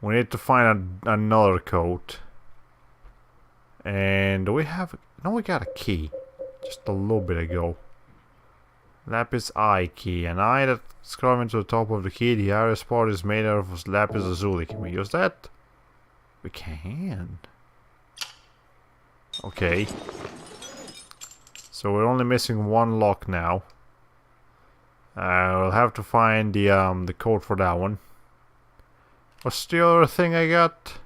We need to find another code. And do we have... No, we got a key. Just a little bit ago. Lapis I key. An eye that's carved into the top of the key. The iris part is made out of lapis lazuli. Can we use that? We can. Okay. So we're only missing one lock now. We'll have to find the code for that one. What's the other thing I got?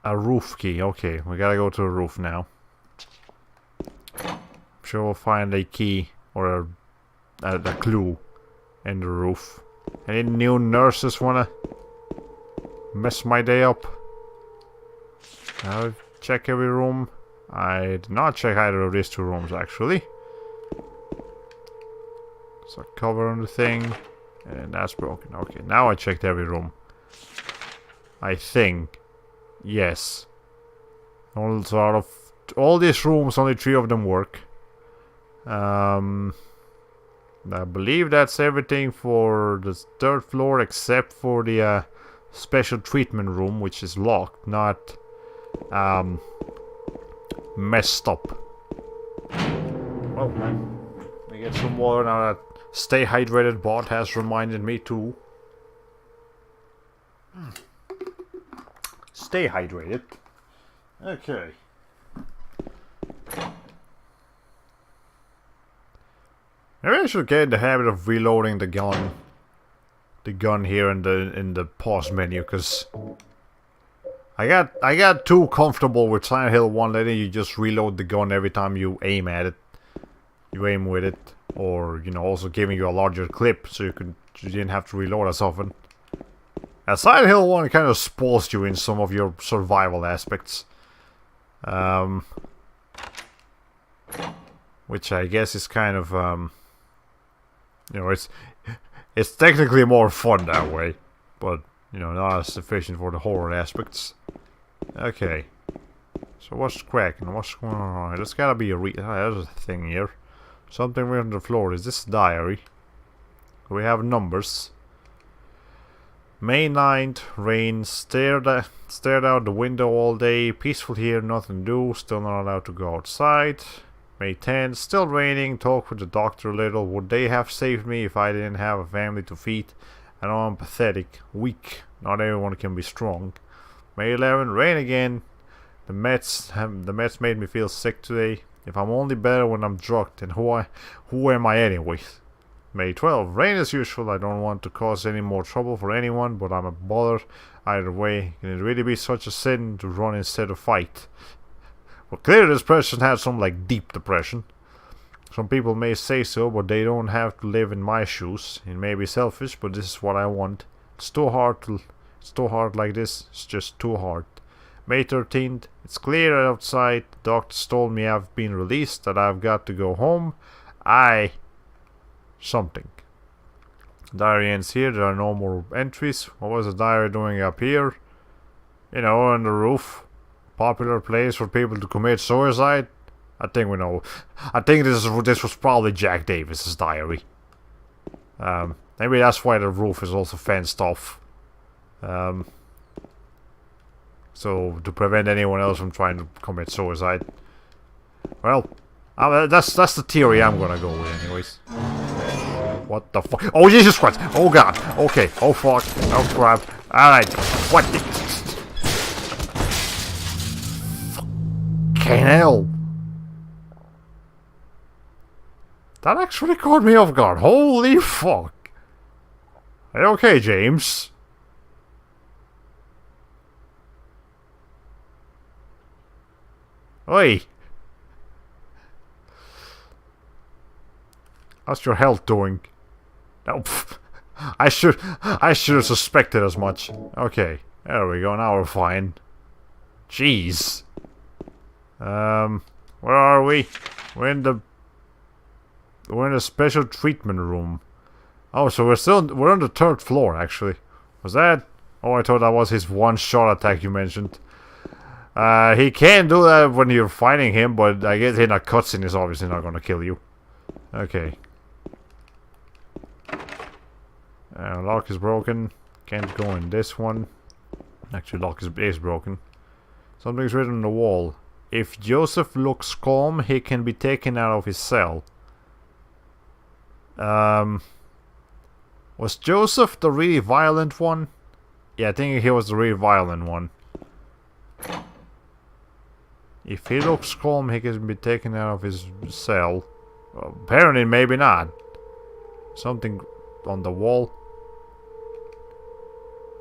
A roof key. Okay, we gotta go to the roof now. I'm sure we'll find a key or a clue in the roof. Any new nurses wanna mess my day up? I'll check every room. I did not check either of these 2 rooms actually. So cover on the thing. And that's broken. Okay, now I checked every room. I think. Yes. Also out of all these rooms, only 3 of them work. I believe that's everything for the 3rd floor except for the special treatment room, which is locked, not messed up. Well, let me get some water now that Stay Hydrated bot has reminded me too. Stay hydrated. Okay. Maybe I should get in the habit of reloading the gun. The gun here in the pause menu, because I got too comfortable with Silent Hill 1 letting you just reload the gun every time you aim at it. You aim with it, or you know, also giving you a larger clip so you didn't have to reload as often. And Silent Hill 1 kind of spoils you in some of your survival aspects. Which I guess is kind of you know, it's technically more fun that way, but you know, not as sufficient for the horror aspects. Okay, so what's cracking? What's going on? There's gotta be a there's a thing here. Something weird on the floor. Is this a diary? We have numbers. May 9th, rain, stared out the window all day, peaceful here, nothing to do, still not allowed to go outside. May 10th, still raining, talk with the doctor a little, would they have saved me if I didn't have a family to feed? I know I'm pathetic, weak, not everyone can be strong. May 11th, rain again, the meds made me feel sick today. If I'm only better when I'm drugged, then who am I anyways? May 12th, rain as usual, I don't want to cause any more trouble for anyone, but I'm a bother either way. Can it really be such a sin to run instead of fight? Well, clearly this person had some like deep depression. Some people may say so, but they don't have to live in my shoes. It may be selfish, but this is what I want. It's too hard like this, it's just too hard. May 13th, it's clear outside. The doctors told me I've been released, that I've got to go home. Something. Diary ends here, there are no more entries. What was the diary doing up here? You know, on the roof. Popular place for people to commit suicide. I think we know. I think this was probably Jack Davis's diary. Maybe that's why the roof is also fenced off. So to prevent anyone else from trying to commit suicide. Well, that's the theory I'm gonna go with, anyways. What the fuck? Oh Jesus Christ! Oh God! Okay. Oh fuck! Oh crap! All right. What? Fucking hell! That actually caught me off guard. Holy fuck! Are you okay, James? Oi! How's your health doing? No, I should have suspected as much. Okay, there we go. Now we're fine. Jeez. Where are we? We're in the special treatment room. Oh, so we're on the 3rd floor actually. Was that? Oh, I thought that was his one-shot attack you mentioned. He can do that when you're fighting him, but I guess in a cutscene is obviously not gonna kill you. Okay. Lock is broken. Can't go in this one. Actually, lock is broken. Something's written on the wall. If Joseph looks calm, he can be taken out of his cell. Was Joseph the really violent one? Yeah, I think he was the really violent one. If he looks calm, he can be taken out of his cell. Well, apparently, maybe not. Something on the wall.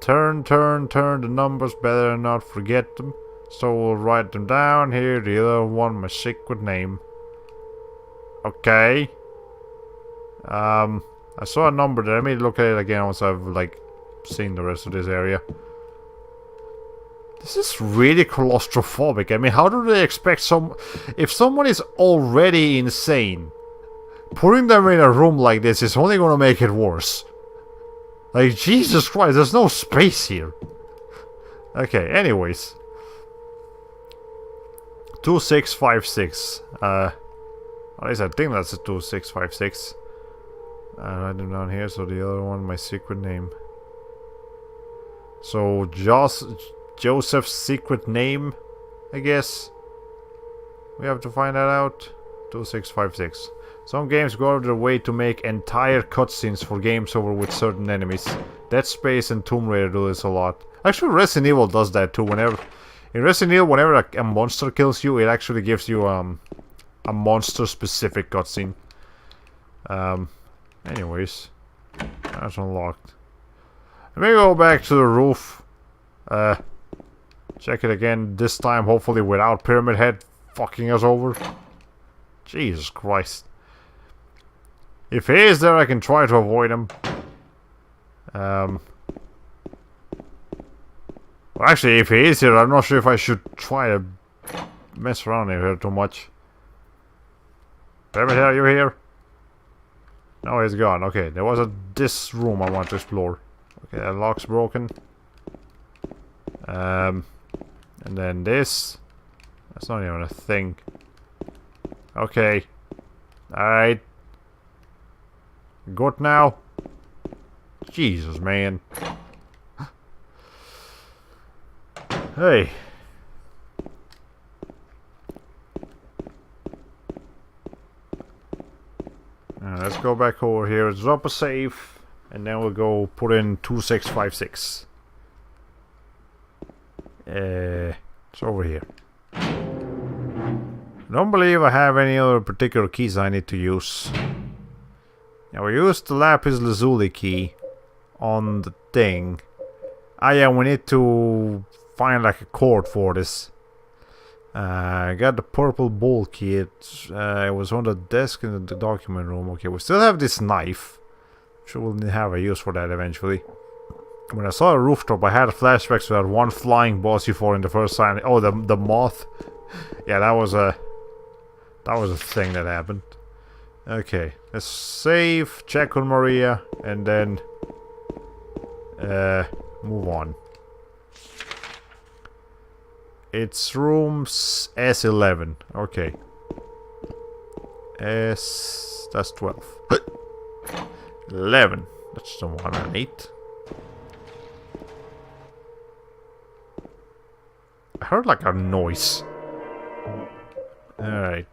Turn the numbers, better not forget them. So we'll write them down here. The other one, my secret name. Okay. I saw a number there. Let me look at it again once I've like seen the rest of this area. This is really claustrophobic. I mean, how do they expect if someone is already insane, putting them in a room like this is only gonna make it worse. Like, Jesus Christ, there's no space here. Okay, anyways. 2656. At least I think that's a 2656. I write them down here, so the other one, my secret name. So, Joseph's secret name, I guess. We have to find that out. 2656. Some games go out of their way to make entire cutscenes for games over with certain enemies. Dead Space and Tomb Raider do this a lot. Actually, Resident Evil does that too. In Resident Evil, whenever a monster kills you, it actually gives you a monster-specific cutscene. Anyways, that's unlocked. Let me go back to the roof. Check it again. This time, hopefully, without Pyramid Head fucking us over. Jesus Christ. If he is there, I can try to avoid him. Well, actually, if he is here, I'm not sure if I should try to mess around in here too much. Pyramid Head, are you here? No, he's gone. Okay, there was this room I want to explore. Okay, that lock's broken. And then this. That's not even a thing. Okay. Alright. Good now. Jesus, man. Hey. Let's go back over here, drop a save, and then we'll go put in 2656. It's over here. I don't believe I have any other particular keys I need to use. Now we used the lapis lazuli key on the thing. Ah yeah, we need to find like a code for this. I got the purple bowl key. It was on the desk in the document room. Okay, we still have this knife. Sure we'll have a use for that eventually. When I saw a rooftop, I had flashbacks to that one flying boss you fought in the first sign. Oh, the moth. Yeah, that was a thing that happened. Okay, let's save, check on Maria, and then move on. It's room S11. Okay. That's 12. 11. That's the one I need. I heard like a noise. Alright.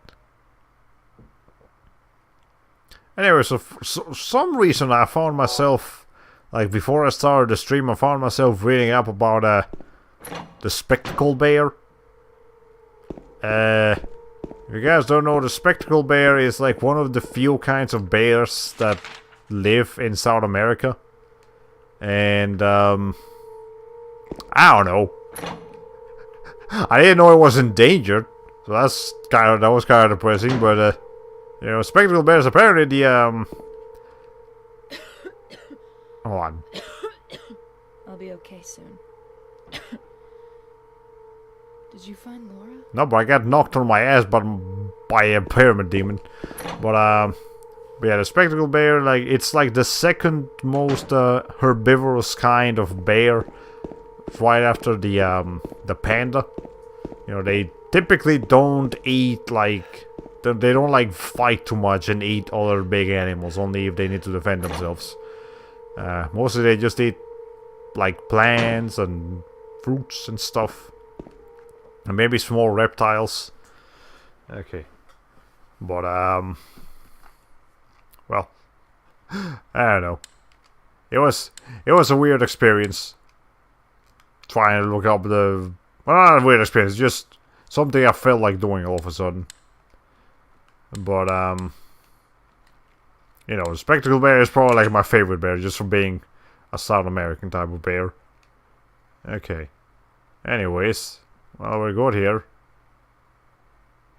Anyway, so for some reason I found myself, like before I started the stream, I found myself reading up about the spectacle bear. If you guys don't know, the spectacle bear is like one of the few kinds of bears that live in South America. And I don't know. I didn't know it was endangered, so that was kind of depressing. But you know, spectacle bears apparently the hold on. I'll be okay soon. Did you find Laura? No, but I got knocked on my ass by a pyramid demon. But yeah, the spectacle bear, like, it's like the second most herbivorous kind of bear, right after the panda. You know, they typically don't eat, like, they don't like fight too much and eat other big animals, only if they need to defend themselves. Mostly they just eat like plants and fruits and stuff. And maybe small reptiles. Okay. But, well, I don't know. It was a weird experience. Trying to look up well, not a weird experience, just something I felt like doing all of a sudden. But, you know, the spectacle bear is probably like my favorite bear, just for being a South American type of bear. Okay. Anyways. Well, we're good here.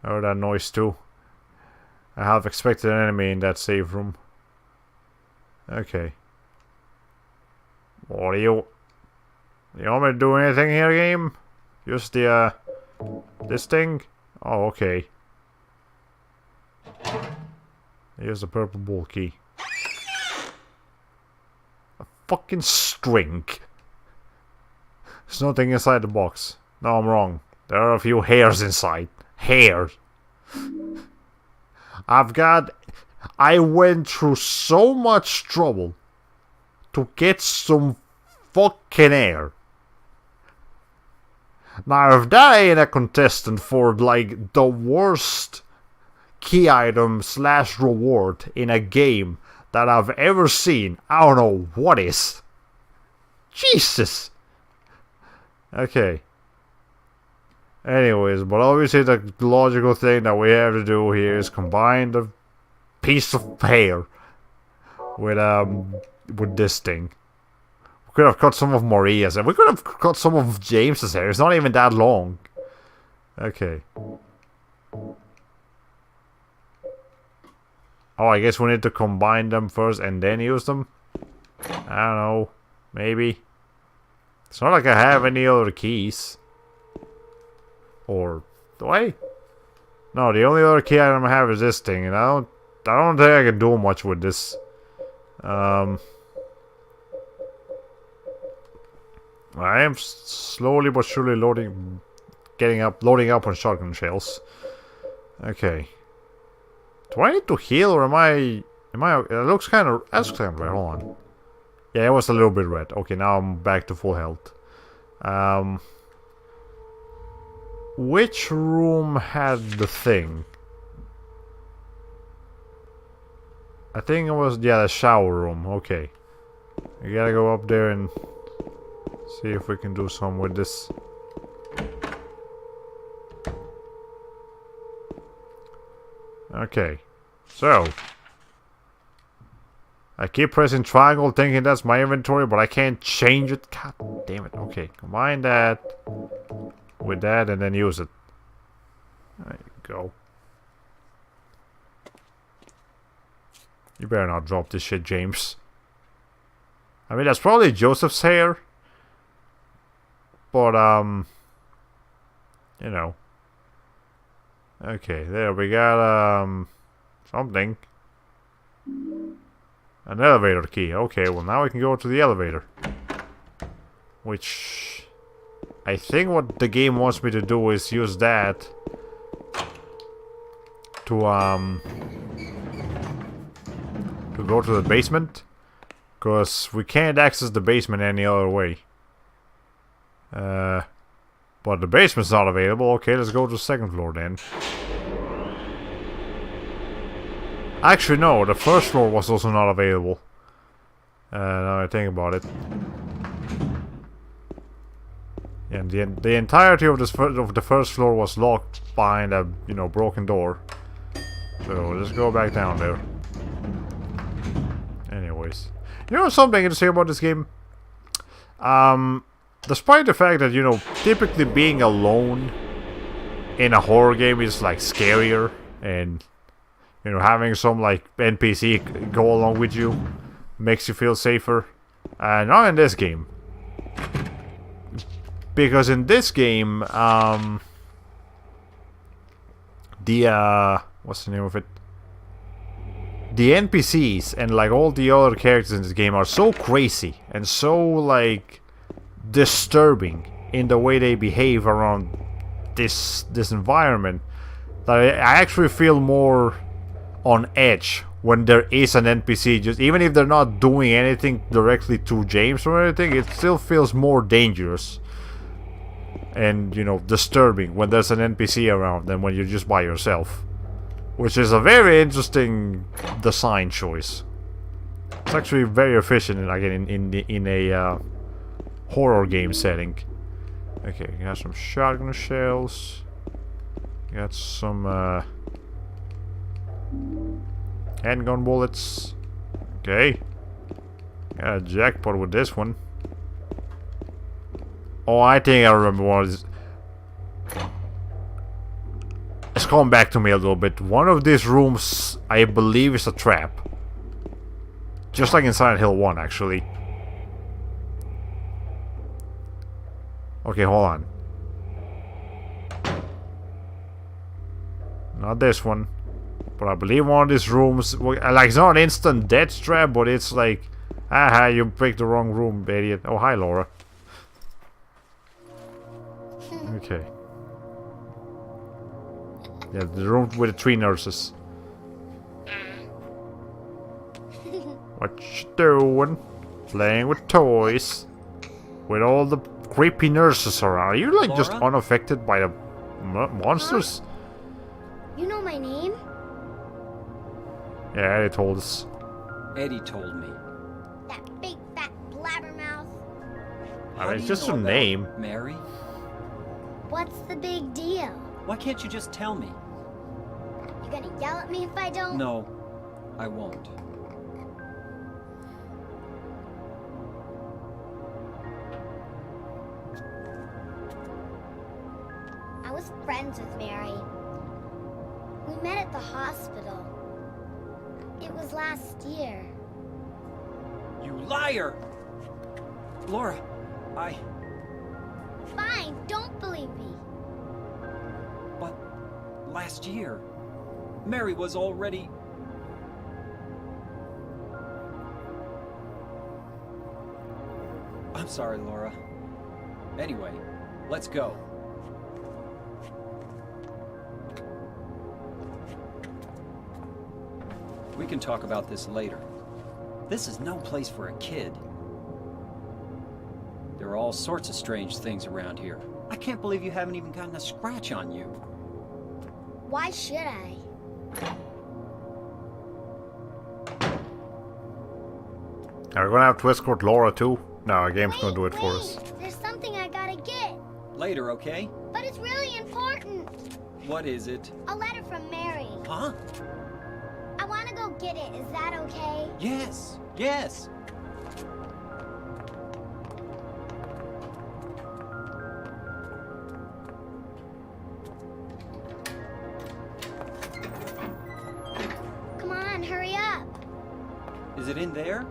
I heard that noise too. I have expected an enemy in that safe room. Okay. What do you want me to do anything here, game? Just the, this thing? Oh, okay. Here's the purple ball key. A fucking string. There's nothing inside the box. No, I'm wrong. There are a few hairs inside. Hairs. I went through so much trouble to get some fucking hair. Now, if that ain't a contestant for, like, the worst key item / reward in a game that I've ever seen, I don't know what is. Jesus! Okay. Anyways, but obviously the logical thing that we have to do here is combine the piece of hair with this thing. We could have cut some of Maria's hair. We could have cut some of James's hair. It's not even that long. Okay. Oh, I guess we need to combine them first and then use them? I don't know. Maybe. It's not like I have any other keys. Or do I? No, the only other key item I have is this thing, and I don't think I can do much with this. I am slowly but surely loading up on shotgun shells. Okay. Do I need to heal, or am I? It looks kind of. That's kind of red. Hold on. Yeah, it was a little bit red. Okay, now I'm back to full health. Which room had the thing? I think it was, yeah, the shower room. Okay. We gotta go up there and see if we can do some with this. Okay. So. I keep pressing triangle thinking that's my inventory, but I can't change it. God damn it. Okay. Combine that with that and then use it. There you go. You better not drop this shit, James. I mean, that's probably Joseph's hair. But, you know. Okay, there we got, something. An elevator key. Okay, well now we can go to the elevator. Which... I think what the game wants me to do is use that to go to the basement, because we can't access the basement any other way. But the basement's not available. Okay, let's go to the second floor then. Actually, no, the first floor was also not available. Now I think about it. And the entirety of the first floor was locked behind a, you know, broken door. So let's go back down there. Anyways, you know something to say about this game? Despite the fact that, you know, typically being alone in a horror game is like scarier, and you know, having some like NPC go along with you makes you feel safer. Not in this game. Because in this game, what's the name of it? The NPCs and like all the other characters in this game are so crazy and so like disturbing in the way they behave around this environment that I actually feel more on edge when there is an NPC. Just even if they're not doing anything directly to James or anything, it still feels more dangerous and, you know, disturbing when there's an NPC around than when you're just by yourself, which is a very interesting design choice. It's actually very efficient in a horror game setting. Okay, we got some shotgun shells. Got some handgun bullets. Okay. Got a jackpot with this one. Oh, I think I remember one of these. It's coming back to me a little bit. One of these rooms, I believe, is a trap. Just like in Silent Hill 1, actually. Okay, hold on. Not this one. But I believe one of these rooms... Like, it's not an instant death trap, but it's like... Aha, you picked the wrong room, idiot. Oh, hi, Laura. Okay. Yeah, the room with the 3 nurses. What you doing? Playing with toys. With all the creepy nurses around. Are you like Laura? just unaffected by the monsters? You know my name? Yeah, they told us. Eddie told me. That big fat blabbermouth. I mean, it's just a name. Mary? What's the big deal? Why can't you just tell me? You gonna yell at me if I don't? No, I won't. I was friends with Mary. We met at the hospital. It was last year. You liar! Laura, Fine, don't believe me. But last year, Mary was already... I'm sorry, Laura. Anyway, let's go. We can talk about this later. This is no place for a kid. There are all sorts of strange things around here. I can't believe you haven't even gotten a scratch on you. Why should I? Are we gonna have to escort Laura too? No, our game's gonna do it for Wait, us. there's something I gotta get. Later, okay? But it's really important. What is it? A letter from Mary. Huh? I wanna go get it. Is that okay? Yes, yes. Come on, hurry up. Is it in there?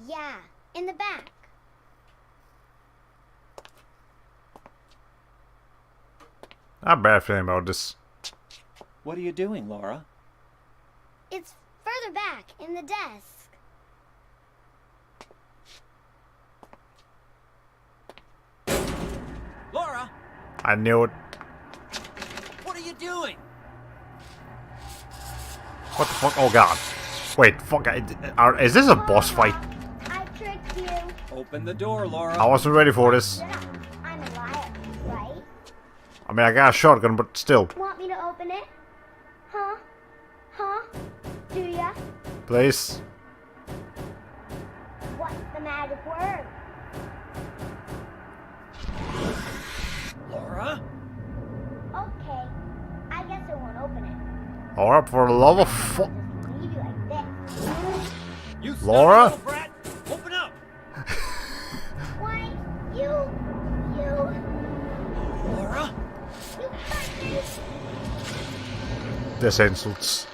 Yeah, in the back. Not bad feeling about this. What are you doing, Laura? It's further back in the desk. Laura, I knew it. what are you doing? What the fuck? Oh god. Wait, fuck. Is this a boss fight? I tricked you. Open the door, Laura. I wasn't ready for this. I'm a liar, right? I mean, I got a shotgun, but still. Want me to open it? Huh? Huh? Do ya? Please. What's the magic word? Laura? Okay. I guess I won't open it. Laura, for the love of fuck. Just leave you like this. You Laura? snotty little brat! Open up! Why, you Laura? fuckers. This insults.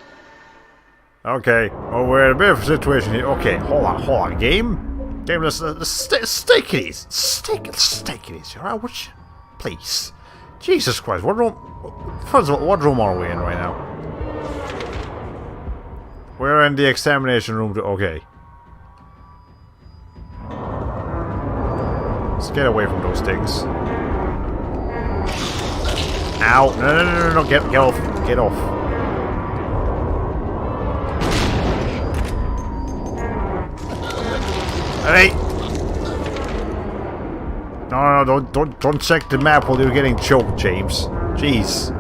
Okay, well, we're in a bit of a situation here. Okay, hold on. Game? Game, let's stake it easy. Stake it easy, alright? Would you? Please. Jesus Christ, what room? First of all, what room are we in right now? We're in the examination room. Okay. Let's get away from those things. Ow! No! Get off! Get off! Hey! No, don't check the map while you're getting choked, James. Jeez.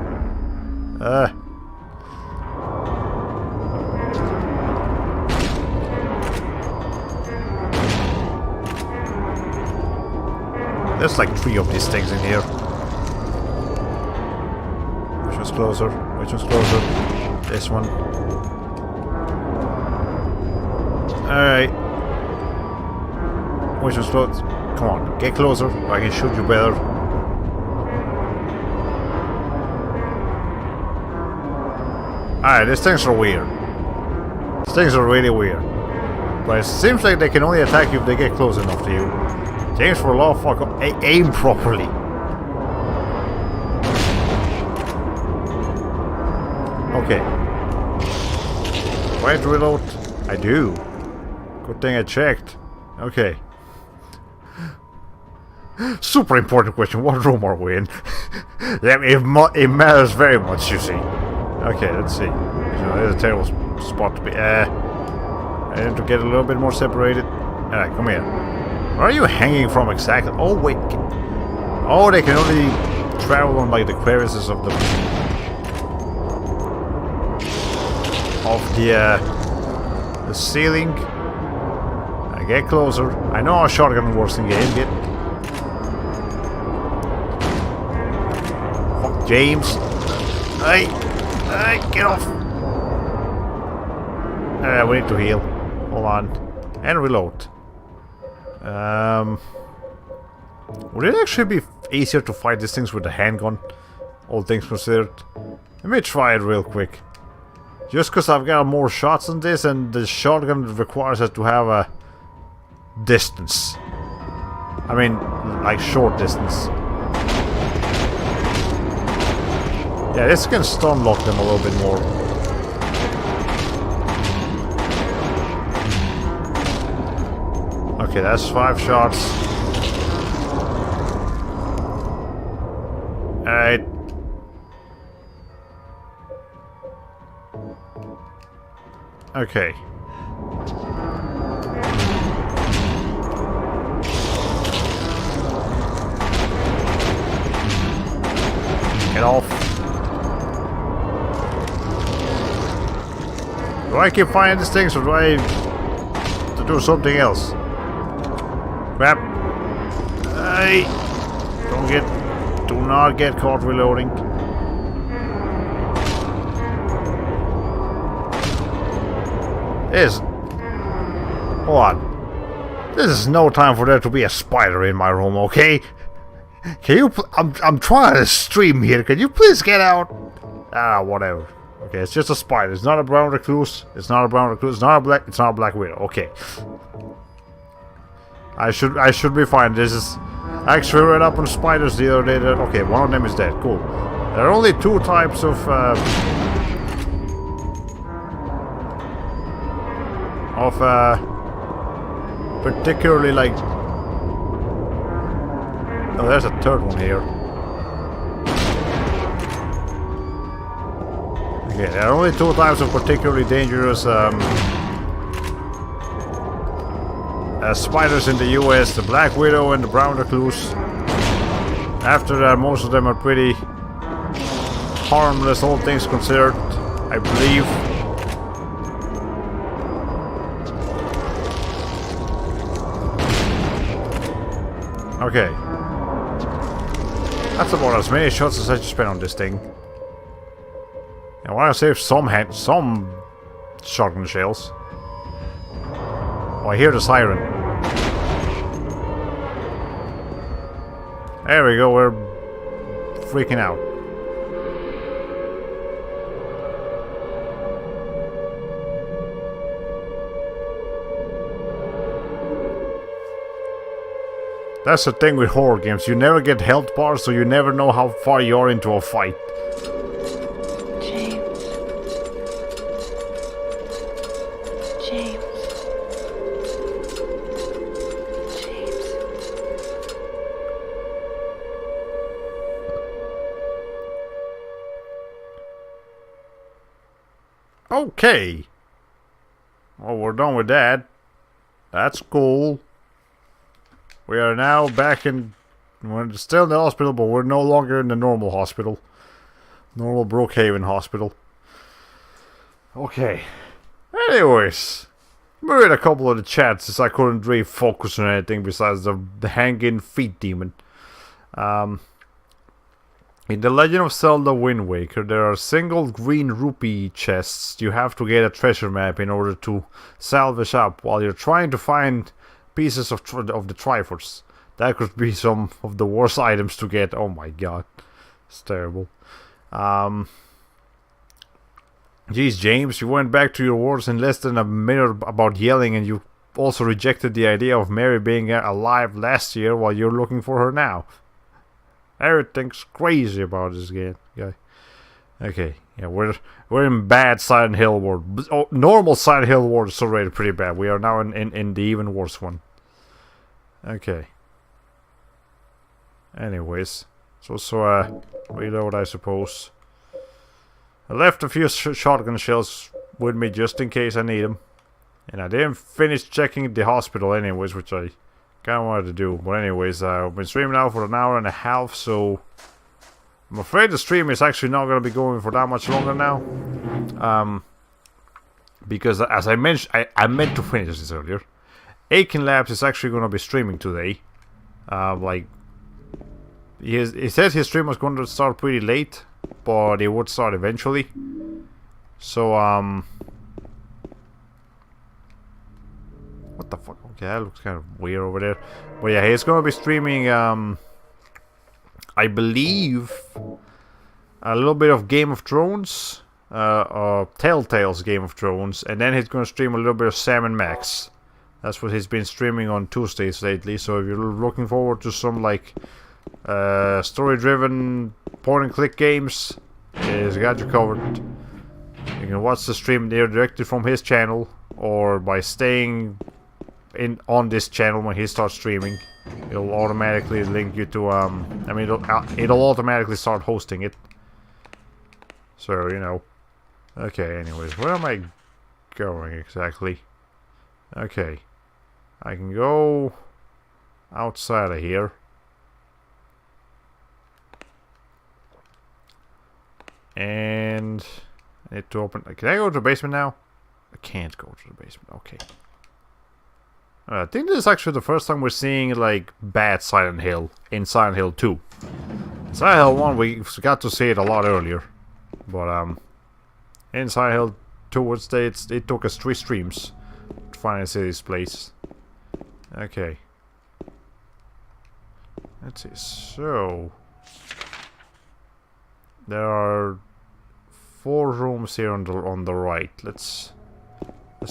There's like 3 of these things in here. Which one's closer? Which one's closer? This one. Alright. Which one's close? Come on, get closer. I can shoot you better. Alright, these things are weird. These things are really weird. But it seems like they can only attack you if they get close enough to you. James, for a law, fuck up. Aim properly. Okay. Do I have to reload? I do. Good thing I checked. Okay. Super important question. What room are we in? Yeah, it matters very much, you see. Okay, let's see. There's a terrible spot to be. I need to get a little bit more separated. Alright, come here. Where are you hanging from exactly? Oh, wait. Oh, they can only travel on like the crevices of the... of the ceiling. I get closer. I know how shotgun works in game. Get fuck James. Hey, get off. We need to heal. Hold on, and reload. Would it actually be easier to fight these things with a handgun? All things considered. Let me try it real quick. Just because I've got more shots on this, and the shotgun requires us to have a distance. I mean, like short distance. Yeah, this can stun lock them a little bit more. Okay, that's 5 shots. Alright. Okay. Get off. Do I keep finding these things, or do I have to do something else? Crap. Hey! Do not get caught reloading. Hold on. This is no time for there to be a spider in my room, okay? Can you? I'm trying to stream here. Can you please get out? Ah, whatever. Okay, it's just a spider. It's not a brown recluse. It's not a brown recluse. It's not a black. It's not a black widow. Okay. I should be fine. This is. I actually read up on spiders the other day. Okay, one of them is dead. Cool. There are only 2 types of particularly like. Oh, there's a 3rd one here. Okay, there are only 2 types of particularly dangerous spiders in the US, the black widow and the brown recluse. After that, most of them are pretty harmless, all things considered, I believe. Okay. That's about as many shots as I just spent on this thing. I want to save some shotgun shells. Oh, I hear the siren. There we go, we're freaking out. That's the thing with horror games. You never get health bars, so you never know how far you are into a fight. James. James. James. Okay. Well, we're done with that. That's cool. We are now back in... We're still in the hospital, but we're no longer in the normal hospital. Normal Brookhaven hospital. Okay. Anyways. We read a couple of the chats since I couldn't really focus on anything besides the hanging feet demon. In The Legend of Zelda Wind Waker, there are single green rupee chests you have to get a treasure map in order to salvage up while you're trying to find pieces of the Triforce. That could be some of the worst items to get. Oh my god. It's terrible. Geez, James, you went back to your words in less than a minute about yelling, and you also rejected the idea of Mary being alive last year while you're looking for her now. Everything's crazy about this game, guy. Okay, yeah, we're in bad Silent Hill world. Oh, normal Silent Hill world is already pretty bad. We are now in the even worse one. Okay. Anyways, so reload, I suppose. I left a few shotgun shells with me just in case I need them, and I didn't finish checking the hospital anyways, which I kind of wanted to do. But anyways, I've been streaming now for an hour and a half, so I'm afraid the stream is actually not going to be going for that much longer now. Because as I mentioned, I meant to finish this earlier. Aiken Labs is actually going to be streaming today. Like, he says his stream was going to start pretty late, but it would start eventually. So, what the fuck? Okay, that looks kind of weird over there. But yeah, he's going to be streaming, I believe, a little bit of Game of Thrones, Telltale's Game of Thrones, and then he's going to stream a little bit of Sam and Max. That's what he's been streaming on Tuesdays lately, so if you're looking forward to some, like, story-driven point-and-click games, he's got you covered. You can watch the stream there directly from his channel, or by staying on this channel when he starts streaming. It'll automatically link you to, I mean, it'll automatically start hosting it. So, you know. Okay, anyways, where am I going exactly? Okay. I can go outside of here. And I need to open... Can I go to the basement now? I can't go to the basement. Okay. I think this is actually the first time we're seeing, like, bad Silent Hill in Silent Hill 2. Silent Hill 1, we got to see it a lot earlier. But, in Silent Hill 2, it took us 3 streams to finally see this place. Okay. Let's see. So, there are 4 rooms here on the right. Let's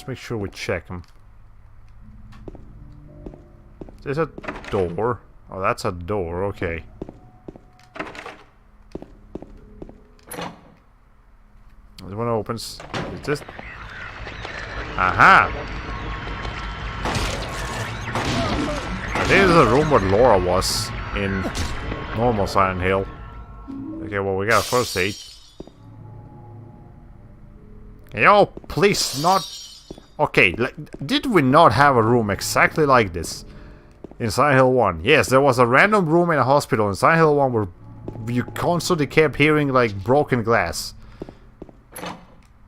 make sure we check them. There's a door. Oh, that's a door. Okay. This one opens. Is this? Aha! This is a room where Laura was in normal Silent Hill. Okay, well, we got a first aid. Can y'all please not... Okay, like, did we not have a room exactly like this in Silent Hill 1? Yes, there was a random room in a hospital in Silent Hill 1 where you constantly kept hearing, like, broken glass.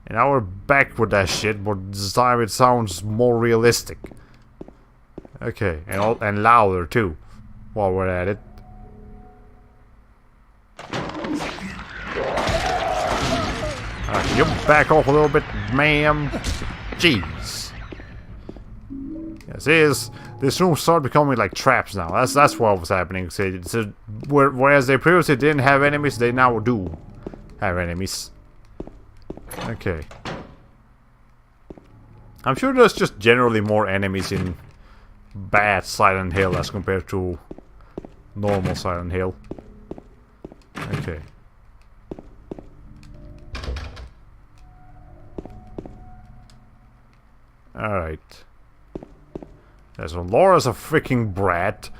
And now we're back with that shit, but this time it sounds more realistic. Okay, and louder too, while we're at it. Can you back off a little bit, ma'am? Jeez. Yes, this room started becoming like traps now. That's what was happening. So, whereas they previously didn't have enemies, they now do have enemies. Okay. I'm sure there's just generally more enemies in bad Silent Hill as compared to normal Silent Hill. Okay. Alright. Yeah, so Laura's a freaking brat.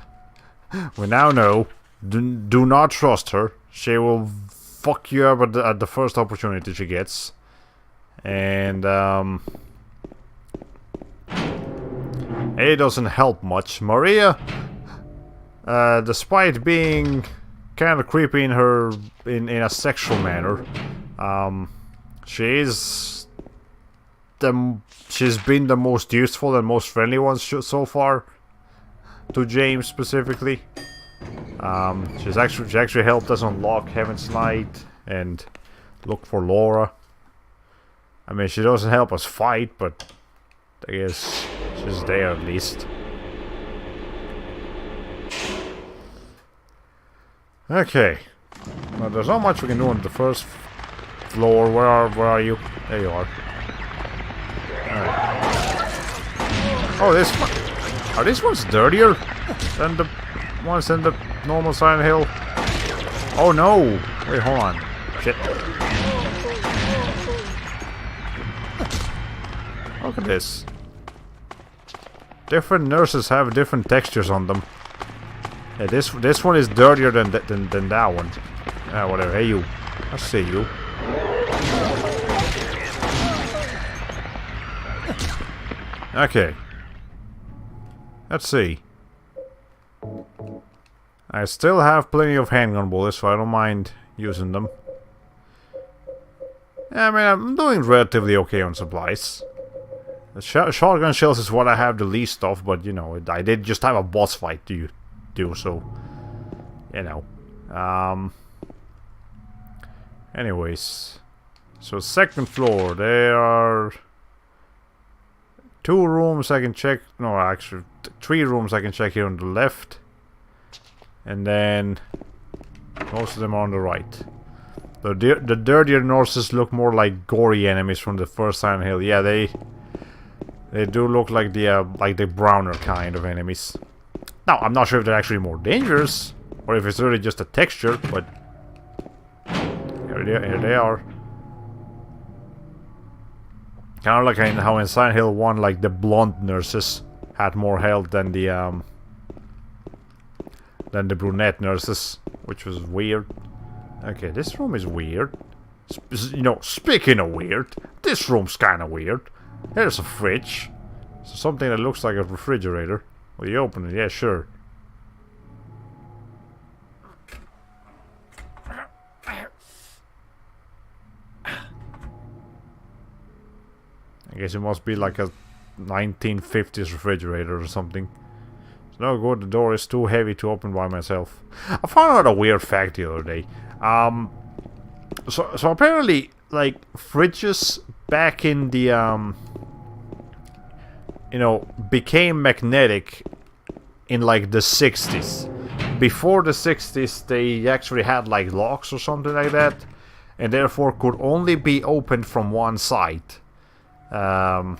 We now know. Do not trust her. She will fuck you up at the first opportunity she gets. And, it doesn't help much. Maria, despite being kind of creepy in a sexual manner, she's been the most useful and most friendly one so far to James specifically. She actually helped us unlock Heaven's Light and look for Laura. I mean, she doesn't help us fight, but I guess she's there at least. Okay. Well, there's not much we can do on the first floor. Where are you? There you are. Alright. Oh, are these ones dirtier than the ones in the normal Silent Hill? Oh no! Wait, hold on. Shit. Look at this. Different nurses have different textures on them. Yeah, this one is dirtier than that one. Ah, whatever. Hey, you. I see you. Okay. Let's see. I still have plenty of handgun bullets, so I don't mind using them. Yeah, I mean, I'm doing relatively okay on supplies. The shotgun shells is what I have the least of, but you know, I did just have a boss fight to do, so you know. Anyways, so second floor, there are 2 rooms I can check. No, actually 3 rooms I can check here on the left, and then most of them are on the right. The dirtier nurses look more like gory enemies from the first Silent Hill. Yeah, they do look like the browner kind of enemies. Now, I'm not sure if they're actually more dangerous or if it's really just a texture, but here they are. Kind of like how in Silent Hill 1, like the blonde nurses had more health than the brunette nurses, which was weird. Okay, this room is weird. You know, speaking of weird, this room's kind of weird. There's a fridge. So something that looks like a refrigerator. Will you open it? Yeah, sure. I guess it must be like a 1950s refrigerator or something. It's no good, the door is too heavy to open by myself. I found out a weird fact the other day. So apparently, like, fridges back in the, you know, became magnetic in, like, the 60s. Before the 60s, they actually had, like, locks or something like that, and therefore could only be opened from one side. Yeah,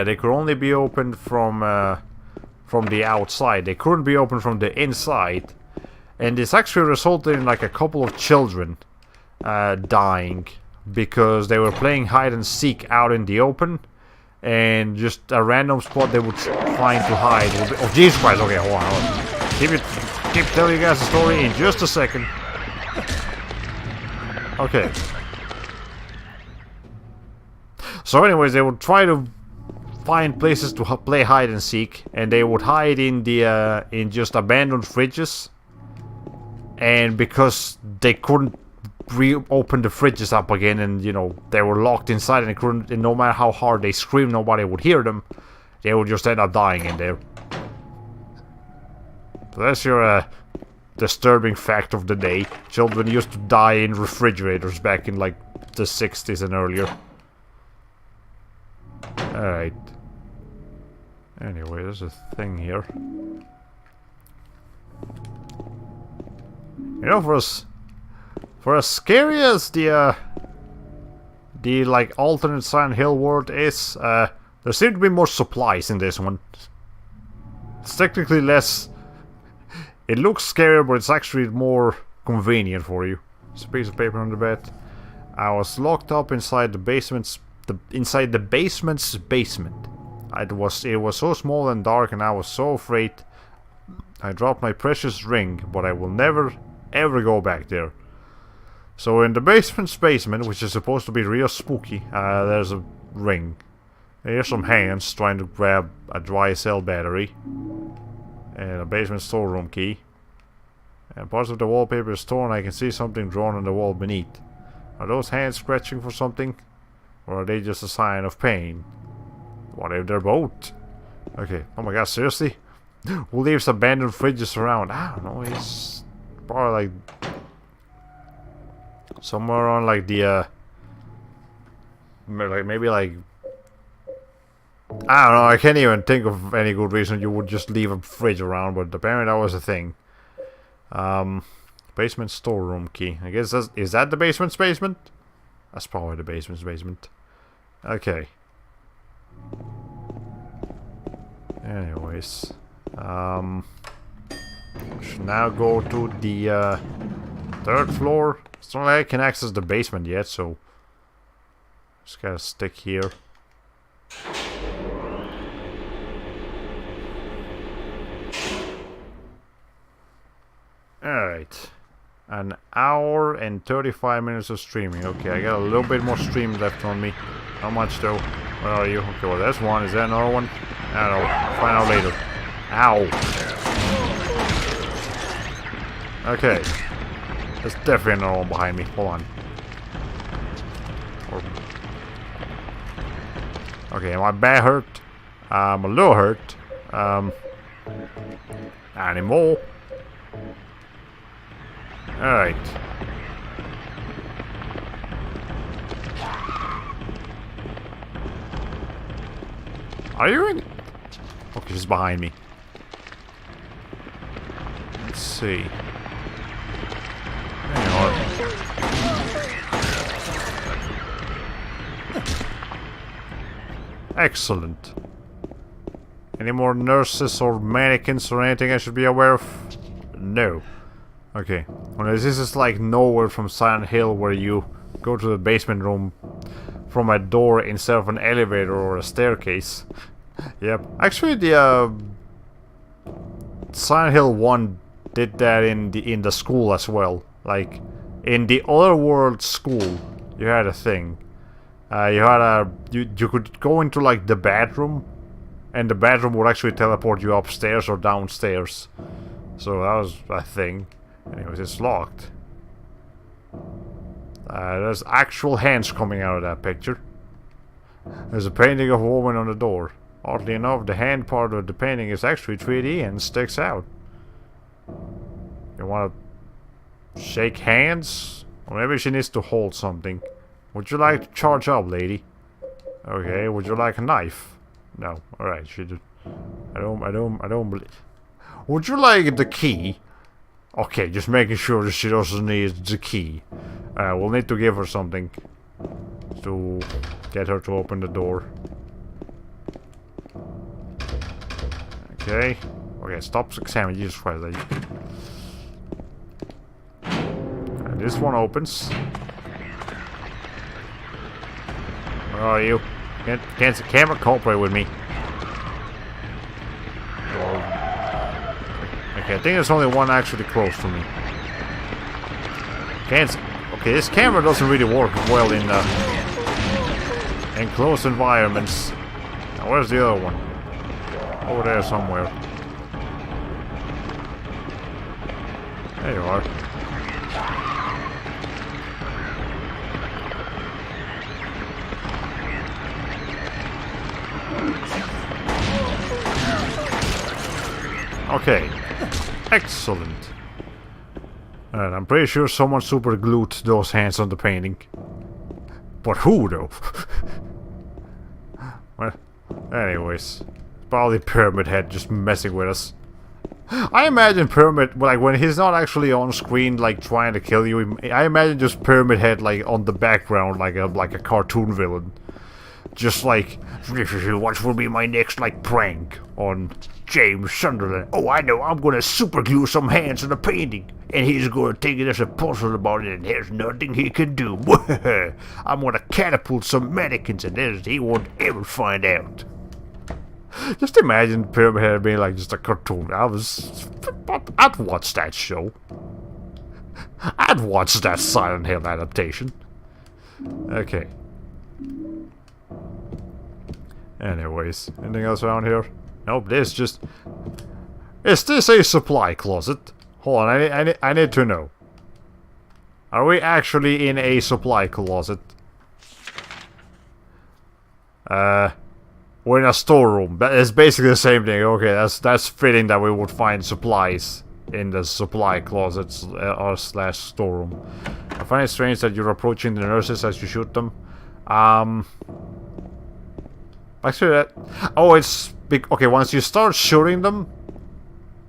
they could only be opened from the outside. They couldn't be opened from the inside. And this actually resulted in like a couple of children dying because they were playing hide and seek out in the open, and just a random spot they would find to hide. Oh Jesus Christ! Okay, hold on. Keep telling you guys the story in just a second. Okay. So, anyways, they would try to find places to play hide and seek, and they would hide in the in just abandoned fridges. And because they couldn't reopen the fridges up again, and you know they were locked inside, and they couldn't, and no matter how hard they screamed, nobody would hear them. They would just end up dying in there. So that's your disturbing fact of the day. Children used to die in refrigerators back in like the 60s and earlier. Alright. Anyway, there's a thing here. You know, for as scary as the like alternate Silent Hill world is, there seem to be more supplies in this one. It's technically less. It looks scarier, but it's actually more convenient for you. There's a piece of paper on the bed. I was locked up inside the basement's basement. It was so small and dark, and I was so afraid. I dropped my precious ring, but I will never ever go back there. So in the basement's basement, which is supposed to be real spooky, there's a ring. Here's some hands trying to grab a dry cell battery. And a basement storeroom key. And parts of the wallpaper is torn. I can see something drawn on the wall beneath. Are those hands scratching for something? Or are they just a sign of pain? What if they're both? Okay. Oh my god, seriously? Who leaves abandoned fridges around? I don't know. It's probably like somewhere on like the maybe like I don't know. I can't even think of any good reason you would just leave a fridge around, but apparently that was a thing. Basement storeroom key. I guess is that the basement's basement? That's probably the basement's basement. Okay. Anyways, should now go to the third floor. It's not like I can access the basement yet, so just gotta stick here. Alright. An hour and 35 minutes of streaming. Okay, I got a little bit more stream left on me. How much though? Where are you? Okay, well that's one. Is that another one? I don't know. Find out later. Ow. Okay. There's definitely another one behind me. Hold on. Okay, my back hurt. I'm a little hurt. Animal. Alright. Are you in? Okay, she's behind me. Let's see. There you are. Excellent. Any more nurses or mannequins or anything I should be aware of? No. Okay. Well, this is like nowhere from Silent Hill where you go to the basement room from a door instead of an elevator or a staircase. Yep. Actually, the Silent Hill 1 did that in the school as well. Like in the Otherworld school, you had a thing. You could go into like the bathroom, and the bathroom would actually teleport you upstairs or downstairs. So that was a thing. Anyways, it's locked. There's actual hands coming out of that picture. There's a painting of a woman on the door. Oddly enough, the hand part of the painting is actually 3D and sticks out. You wanna shake hands? Or maybe she needs to hold something. Would you like to charge up, lady? Okay, would you like a knife? No. Alright, she did. I don't believe. Would you like the key? Okay, just making sure that she doesn't need the key. We'll need to give her something to get her to open the door. Okay. Okay, stop examining. Jesus Christ. And this one opens. Where are you? Can't cooperate with me. Okay, I think there's only one actually close to me. Okay, this camera doesn't really work well in close environments. Now, where's the other one? Over there somewhere. There you are. Okay. Excellent. And I'm pretty sure someone super glued those hands on the painting. But who though? Well, anyways. Probably Pyramid Head just messing with us. I imagine Pyramid, like when he's not actually on screen like trying to kill you, I imagine just Pyramid Head like on the background like a cartoon villain. Just like, what will be my next like prank on James Sunderland? Oh, I know, I'm gonna super glue some hands on the painting, and he's gonna take it as a puzzle about it, and there's nothing he can do. I'm gonna catapult some mannequins, and he won't ever find out. Just imagine Pyramid Head being like just a cartoon. I'd watch that show. I'd watch that Silent Hill adaptation. Okay. Anyways, anything else around here? Nope, this just... Is this a supply closet? Hold on, I need to know. Are we actually in a supply closet? We're in a storeroom. That is basically the same thing. Okay, that's fitting that we would find supplies in the supply closets or slash storeroom. I find it strange that you're approaching the nurses as you shoot them. Actually, that... Oh, it's... Okay, once you start shooting them,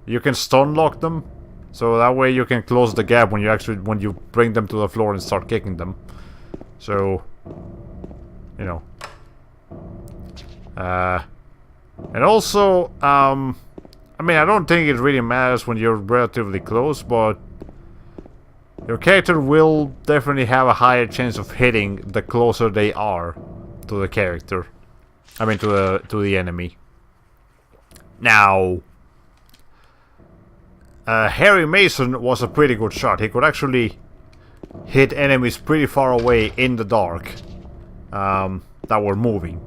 you can stun lock them. So that way you can close the gap when you bring them to the floor and start kicking them. So... You know. And also, I mean, I don't think it really matters when you're relatively close, but your character will definitely have a higher chance of hitting the closer they are to the character. I mean, to the enemy. Now, Harry Mason was a pretty good shot. He could actually hit enemies pretty far away in the dark that were moving.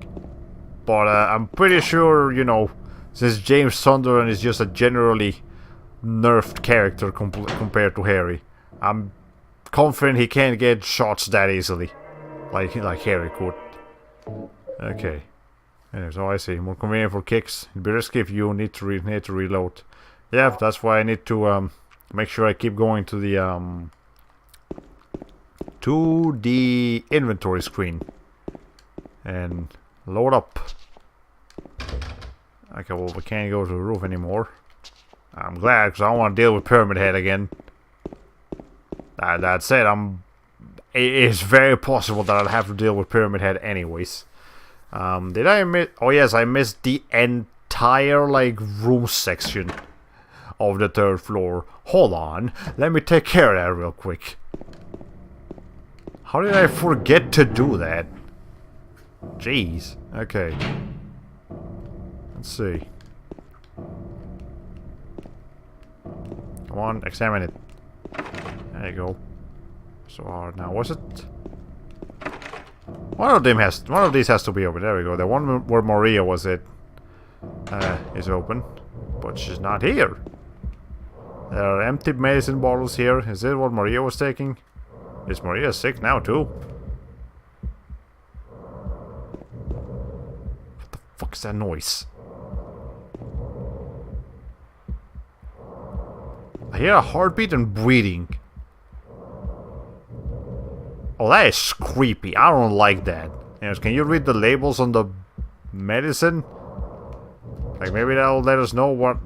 But I'm pretty sure, you know, since James Sunderland is just a generally nerfed character compared to Harry, I'm confident he can't get shots that easily, like Harry could. Okay. Anyway, so I see. More convenient for kicks. It'd be risky if you need to reload. Yeah, that's why I need to make sure I keep going to the inventory screen and load up. Okay, well, we can't go to the roof anymore. I'm glad, because I don't want to deal with Pyramid Head again. That said, it is very possible that I'll have to deal with Pyramid Head anyways. Did I miss? Oh yes, I missed the entire like room section of the 3rd floor. Hold on, let me take care of that real quick. How did I forget to do that? Jeez. Okay. Let's see. Come on, examine it. There you go. So hard now, was it? One of these has to be open. There we go. The one where Maria was is open, but she's not here. There are empty medicine bottles here. Is it what Maria was taking? Is Maria sick now too? What the fuck is that noise? I hear a heartbeat and breathing. Oh, that is creepy. I don't like that. Anyways, can you read the labels on the medicine? Like, maybe that'll let us know what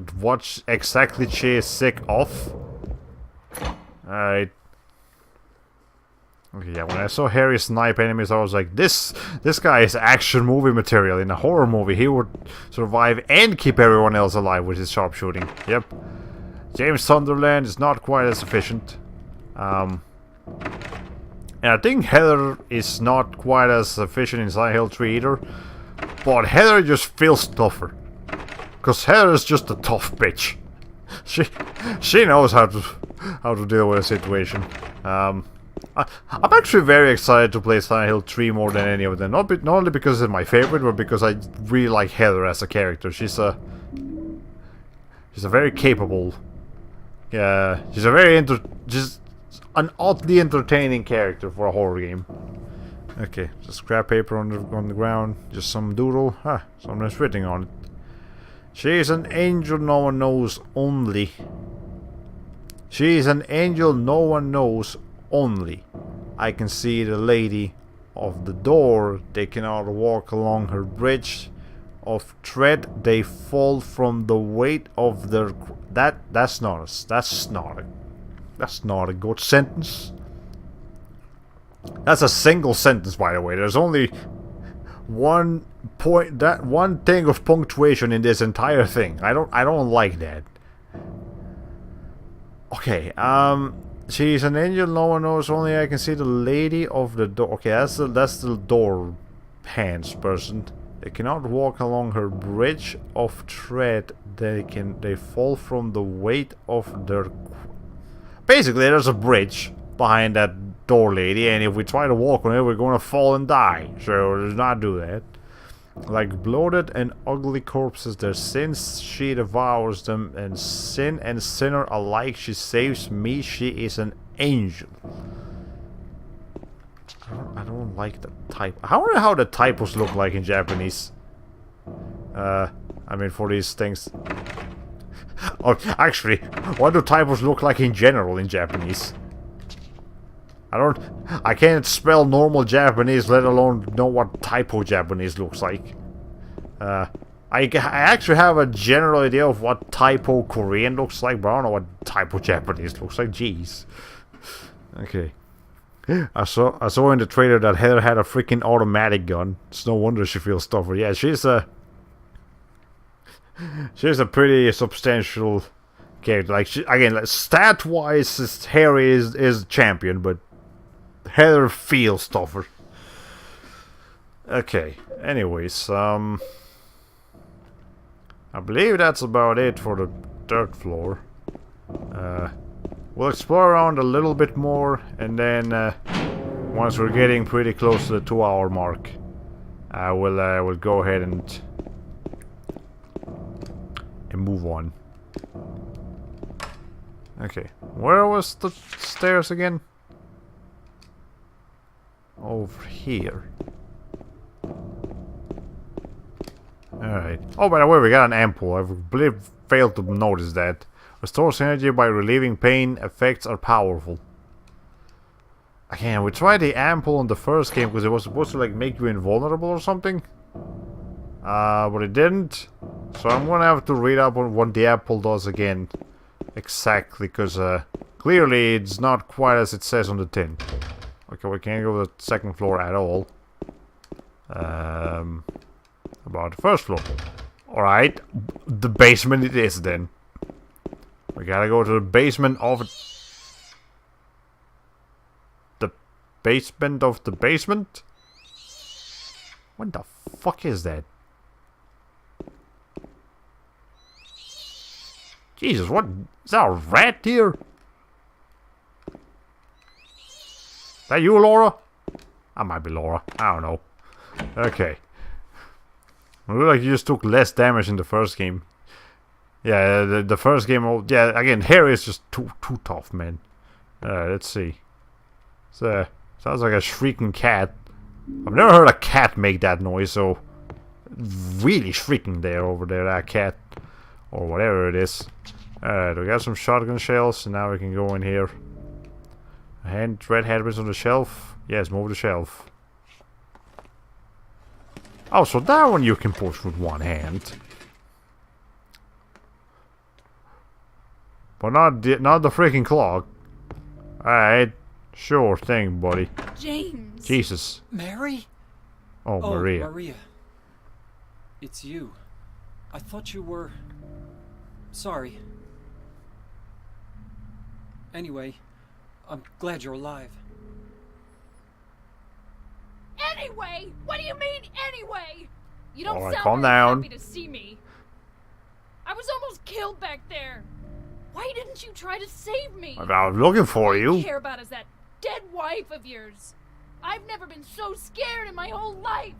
exactly she is sick of. Alright. Okay, yeah, when I saw Harry snipe enemies, I was like, this guy is action movie material. In a horror movie, he would survive and keep everyone else alive with his sharpshooting. Yep. James Sunderland is not quite as efficient. And I think Heather is not quite as efficient in Silent Hill 3 either. But Heather just feels tougher. Because Heather is just a tough bitch. She knows how to deal with a situation. I'm actually very excited to play Silent Hill 3 more than any of them. Not only because it's my favorite, but because I really like Heather as a character. She's a very capable. She's an oddly entertaining character for a horror game. Okay, just scrap paper on the ground, just some doodle. Someone's written on it. She is an angel no one knows only. She is an angel no one knows only. I can see the lady of the door. They cannot walk along her bridge of tread. They fall from the weight of their. That's not a good sentence. That's a single sentence, by the way. There's only one thing of punctuation in this entire thing. I don't like that. Okay, she's an angel no one knows only. I can see the lady of the door. Okay, that's the door hands person. They cannot walk along her bridge of tread. They fall from the weight of their. Basically, there's a bridge behind that door lady, and if we try to walk on it, we're gonna fall and die. So let's not do that. Like bloated and ugly corpses, their sins she devours them, and sin and sinner alike she saves me. She is an angel. I don't like the type. I wonder how the typos look like in Japanese. I mean, for these things. Oh, actually, what do typos look like in general in Japanese? I can't spell normal Japanese, let alone know what typo Japanese looks like. I actually have a general idea of what typo Korean looks like, but I don't know what typo Japanese looks like. Jeez. Okay. I saw in the trailer that Heather had a freaking automatic gun. It's no wonder she feels tougher. Yeah, she's a pretty substantial character. Like, like, stat-wise, Harry is champion, but Heather feels tougher. Okay. Anyways, I believe that's about it for the 3rd floor. We'll explore around a little bit more, and then once we're getting pretty close to the 2-hour mark, we'll go ahead and move on. Okay, where was the stairs again? Over here. Alright. Oh, by the way, we got an ampoule. I believe failed to notice that. Restores energy by relieving pain. Effects are powerful. Again, we tried the ampoule in the first game because it was supposed to like make you invulnerable or something. But it didn't. So I'm gonna have to read up on what the ampoule does again. Exactly, because clearly it's not quite as it says on the tin. Okay, we can't go to the second floor at all. About the first floor. Alright, the basement it is then. We gotta go to the basement of the basement of the basement? What the fuck is that? Jesus, what? Is that a rat here? Is that you, Laura? That might be Laura. I don't know. Okay. It looked like you just took less damage in the first game. Yeah, the first game... Yeah, again, Harry is just too tough, man. Let's see. So, sounds like a shrieking cat. I've never heard a cat make that noise, so... Really shrieking there, over there, that cat. Or whatever it is. Alright, we got some shotgun shells, and now we can go in here. Red handprints on the shelf. Yes, move the shelf. Oh, so that one you can push with one hand. But not the freaking clock. Alright. Sure thing, buddy. James! Jesus. Mary? Oh, Maria. Maria. It's you. I thought you were... Sorry. Anyway, I'm glad you're alive. Anyway? What do you mean, anyway? You don't Alright, sound calm very down. happy to see me. I was almost killed back there. Why didn't you try to save me? I was looking for All I you. care about is that dead wife of yours. I've never been so scared in my whole life.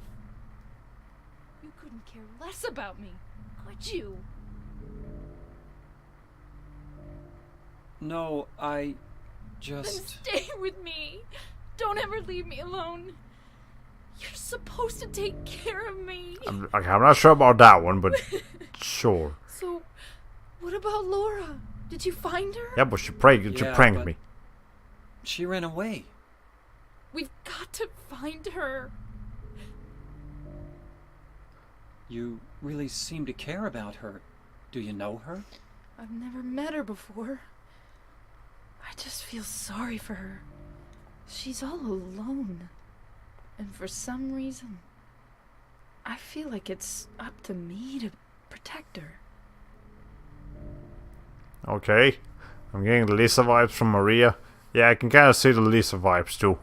You couldn't care less about me, could you? No, I Then just... stay with me. Don't ever leave me alone. You're supposed to take care of me. I'm not sure about that one, but sure. So, what about Laura? Did you find her? Yeah, but she pranked but me. She ran away. We've got to find her. You really seem to care about her. Do you know her? I've never met her before. I just feel sorry for her. She's all alone. And for some reason, I feel like it's up to me to protect her. Okay. I'm getting the Lisa vibes from Maria. Yeah, I can kind of see the Lisa vibes too.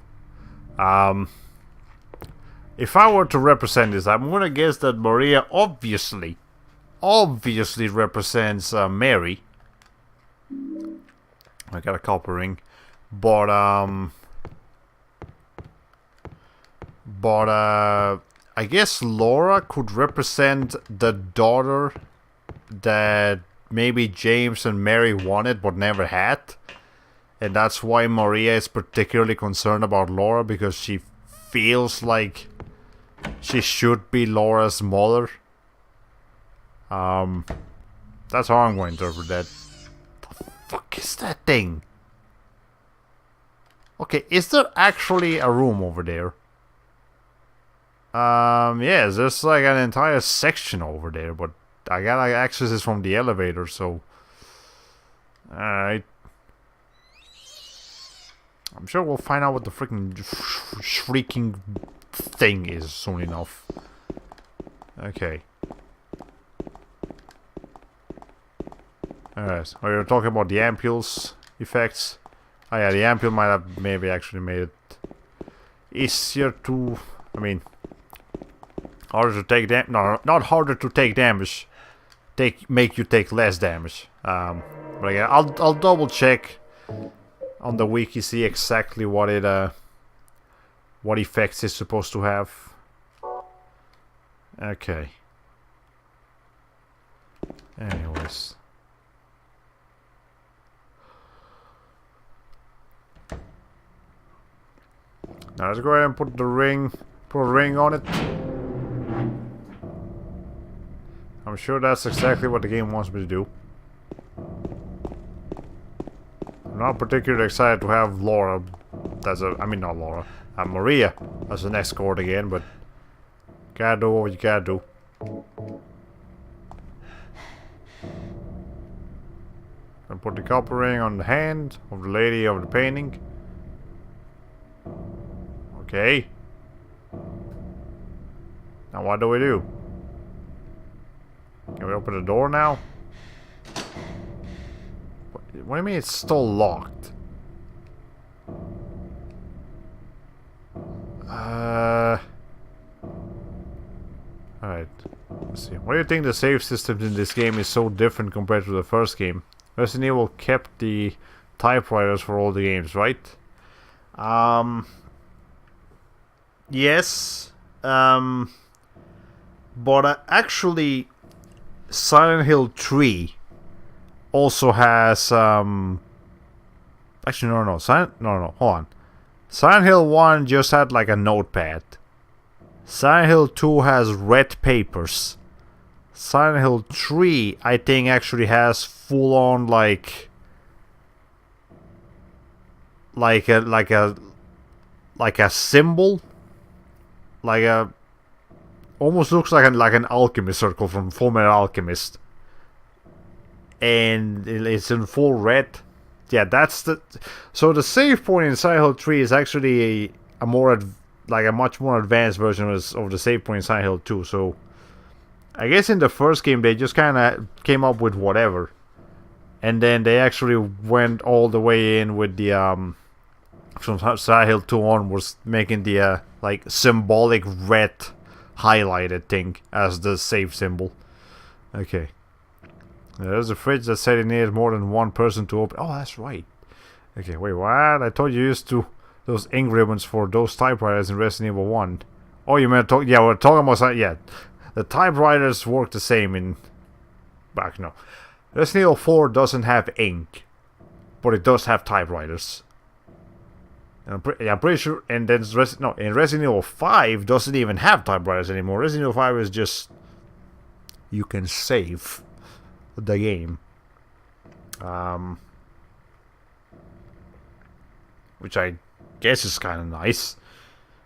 If I were to represent this, I'm gonna guess that Maria obviously represents Mary. I got a copper ring. But I guess Laura could represent the daughter that maybe James and Mary wanted but never had. And that's why Maria is particularly concerned about Laura, because she feels like she should be Laura's mother. That's how I'm going to interpret that. The fuck is that thing? Okay, is there actually a room over there? Yes, there's like an entire section over there, but I gotta access this from the elevator, so... Alright. I'm sure we'll find out what the freaking shrieking thing is soon enough. Okay. Alright, so we were talking about the ampules effects. Oh yeah, the ampule might have maybe actually made it easier to... I mean... harder to take damage. No, not harder to take damage. Make you take less damage. But again, I'll double check on the wiki, see exactly what it what effects it's supposed to have. Okay. Anyways. Now let's go ahead and put a ring on it. I'm sure that's exactly what the game wants me to do. I'm not particularly excited to have Laura as a... I mean, not Laura. Maria as an escort again, but... Gotta do what you gotta do. And put the copper ring on the hand of the lady of the painting. Okay. Now what do we do? Can we open the door now? What do you mean it's still locked? Alright. Let's see. Why do you think the save systems in this game is so different compared to the first game? Resident Evil kept the typewriters for all the games, right? Yes. But actually, Silent Hill 3 also has actually no, hold on. Silent Hill 1 just had like a notepad. Silent Hill 2 has red papers. Silent Hill 3 I think actually has full on like a symbol, like a almost looks like an alchemy circle from Fullmetal Alchemist, and it's in full red. Yeah, that's the... So the save point in Silent Hill 3 is actually a much more advanced version of the save point in Silent Hill 2. So I guess in the first game they just kind of came up with whatever, and then they actually went all the way in with the from Silent Hill 2 onwards, making the like symbolic red highlighted thing as the save symbol. Okay. There's a fridge that said it needed more than one person to open. Oh, that's right. Okay, wait, what? I thought you used to those ink ribbons for those typewriters in Resident Evil 1. Oh, you meant talk? Yeah, we're talking about... Yeah, the typewriters work the same in... Back, no. Resident Evil 4 doesn't have ink, but it does have typewriters. And I'm pretty sure... And then in Resident Evil 5 doesn't even have typewriters anymore. Resident Evil 5 is just... You can save the game, which I guess is kind of nice,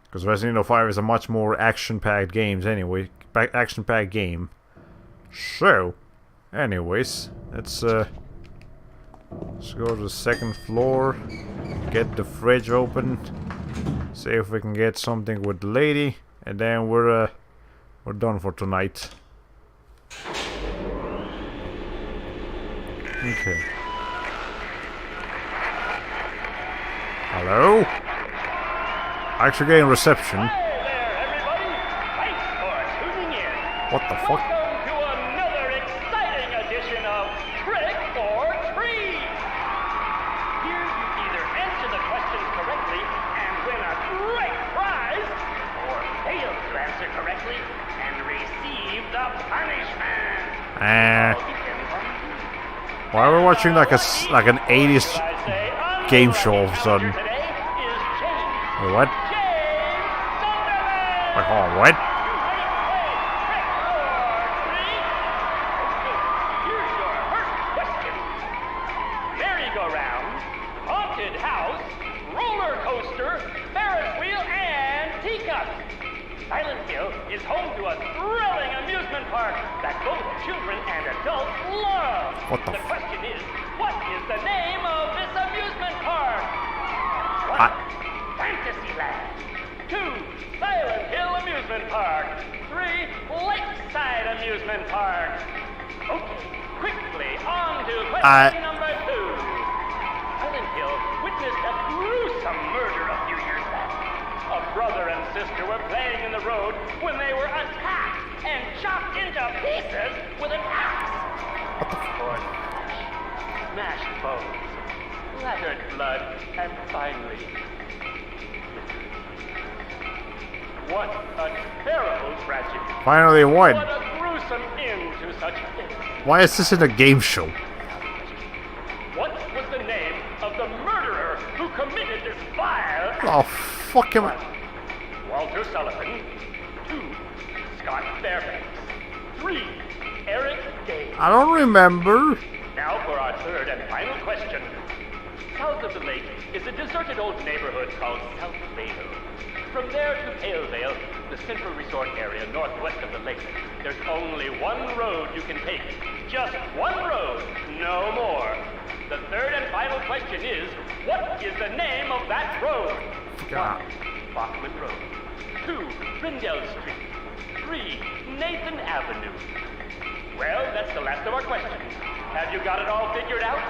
because Resident Evil 5 is a much more action-packed game anyway. Action-packed game. So, anyways, let's go to the second floor, get the fridge open, see if we can get something with the lady, and then we're done for tonight. Okay. Hello? Actually getting reception. Hi there, everybody! Thanks for tuning in. What the fuck? Welcome to another exciting edition of Trick or Treat. Here you either answer the questions correctly and win a great prize, or fail to answer correctly and receive the punishment. All depends on you. Why are we watching like an 80s game show all of a sudden? Wait, what? Wait, hold on, what? Here's your first question. Merry-go-round, haunted house, roller coaster, Ferris wheel, and teacup. Silent Hill is home to a thrilling amusement park that both children and adults love. What the question is, what is the name of this amusement park? 1. Fantasyland. 2. Silent Hill Amusement Park. 3. Lakeside Amusement Park. Okay, quickly on to question number 2. Silent Hill witnessed a gruesome murder a few years back. A brother and sister were playing in the road when they were attacked and chopped into pieces with an axe. Or smashed bones, splattered blood, and finally... What a terrible tragedy. Finally what? What a gruesome end to such things. Why is this in a game show? What was the name of the murderer who committed this vile... Oh, fuck him. 1. Walter Sullivan. 2. Scott Fairbanks. 3. Eric Day. I don't remember. Now for our third and final question. South of the lake is a deserted old neighborhood called South Vale. From there to Palevale, the central resort area northwest of the lake, there's only one road you can take. Just one road, no more. The third and final question is, what is the name of that road? God. 1. Bachman Road. 2. Brindell Street. 3. Nathan Avenue. Well, that's the last of our questions. Have you got it all figured out?